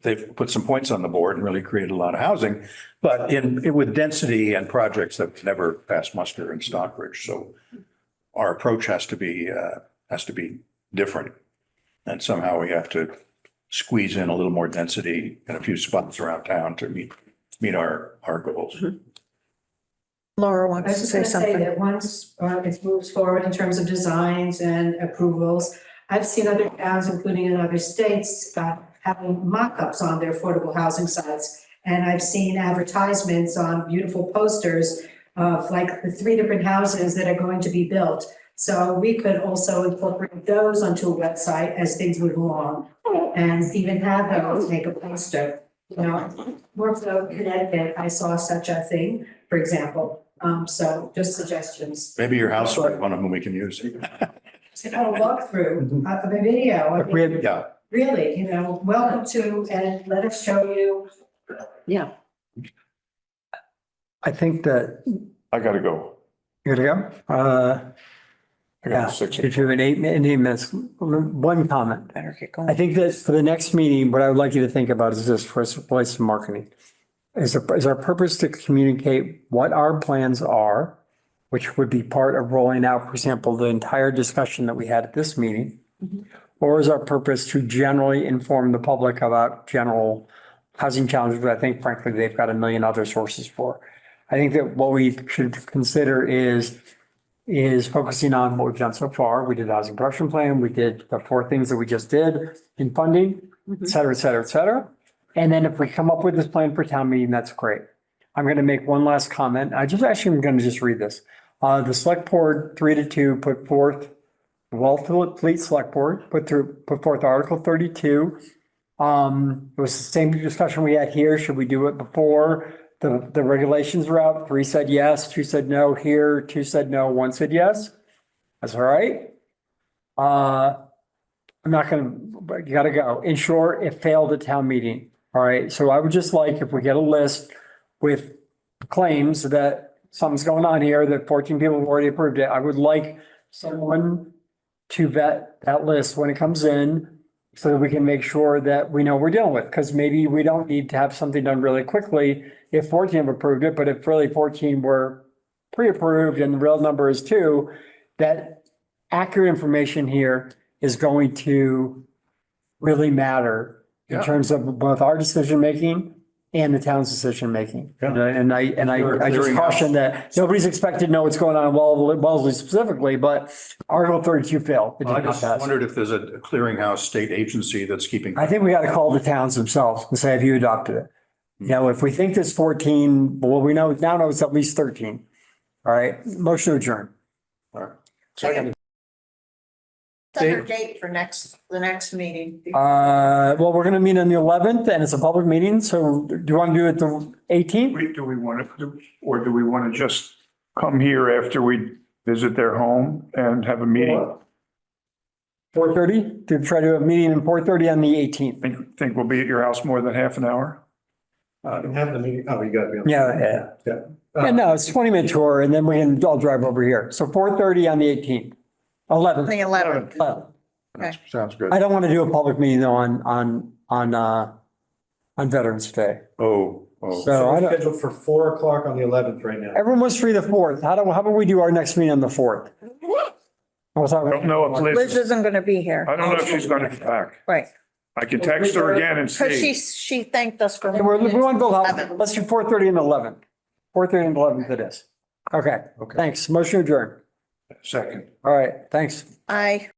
they've put some points on the board and really created a lot of housing, but with density and projects that never passed muster in Stockbridge. So our approach has to be different. And somehow we have to squeeze in a little more density in a few spots around town to meet our goals. Laura I wants was to just say gonna say something. that once it moves forward in terms of designs and approvals, I've seen other towns, including in other states, having mock-ups on their affordable housing sites. And I've seen advertisements on beautiful posters of like the 3 different houses that are going to be built. So we could also incorporate those onto a website as things move along and even have those make a poster. You know, Northfield, Connecticut, I saw such a thing, for example. So just suggestions. Maybe your house will be one of them we can use. A walkthrough of a video. I We mean, have, Yeah, really, you know, welcome to, and let us show you. Yeah. I think that, I gotta go. you gotta go? I Yeah, got 6. if you're in 8 minutes, one comment. Better get I going. think that for the next meeting, what I would like you to think about is this, for us, place of marketing. Is our purpose to communicate what our plans are, which would be part of rolling out, for example, the entire discussion that we had at this meeting? Or is our purpose to generally inform the public about general housing challenges, that I think frankly, they've got a million other sources for? I think that what we should consider is focusing on what we've done so far. We did the housing production plan. We did the 4 things that we just did in funding, et cetera, et cetera, et cetera. And then if we come up with this plan for town meeting, that's great. I'm going to make one last comment. I'm going to just read this. The select board 3-2 put forth, Fleet Select Board put forth Article 32. It was the same discussion we had here. Should we do it before the regulations are out? 3 said yes, 2 said no here, 2 said no, 1 said yes. That's all right. I'm not gonna, you gotta go. In short, it failed at town meeting. All right, so I would just like, if we get a list with claims that something's going on here, that 14 people have already approved it, I would like someone to vet that list when it comes in so that we can make sure that we know what we're dealing with. Because maybe we don't need to have something done really quickly if 14 have approved it, but if really 14 were pre-approved and the real number is 2, that accurate information here is going to really matter in Yeah. terms of both our decision-making and the town's decision-making. Yeah. And I just caution that nobody's expected to know what's going on in Wellesley specifically, but Article 32 failed. It I did not just pass. wondered if there's a clearinghouse state agency that's keeping. I think we got to call the towns themselves and say, have you adopted it? You know, if we think there's 14, well, we know it's at least 13. All right, motion to adjourn. Second. Set our date for the next meeting. Well, we're going to meet on the 11th and it's a public meeting. So do you want to do it the 18th? Do we want to, or do we want to just come here after we visit their home and have a meeting? 4:30 to try to have a meeting at 4:30 on the 18th. Think we'll be at your house more than half an hour? Have the meeting, oh, you got to be. Yeah. Yeah. Yeah, no, it's 20-minute tour and then we can all drive over here. So 4:30 on the 18th, 11th. The 11th. 11th. Okay. Sounds good. I don't want to do a public meeting though on Veterans Day. Oh. So I don't, Scheduled for 4 o'clock on the 11th right now. everyone was free the 4th. How about we do our next meeting on the 4th? I don't know if Liz isn't going to be here. I don't know if she's going to get back. Right. I can text her again and Because see. she thanked us for. We want to build house. 11th. Let's do 4:30 and 11th. 4:30 and 11th it is. Okay, thanks. Motion adjourned. Second. All right, thanks. Aye.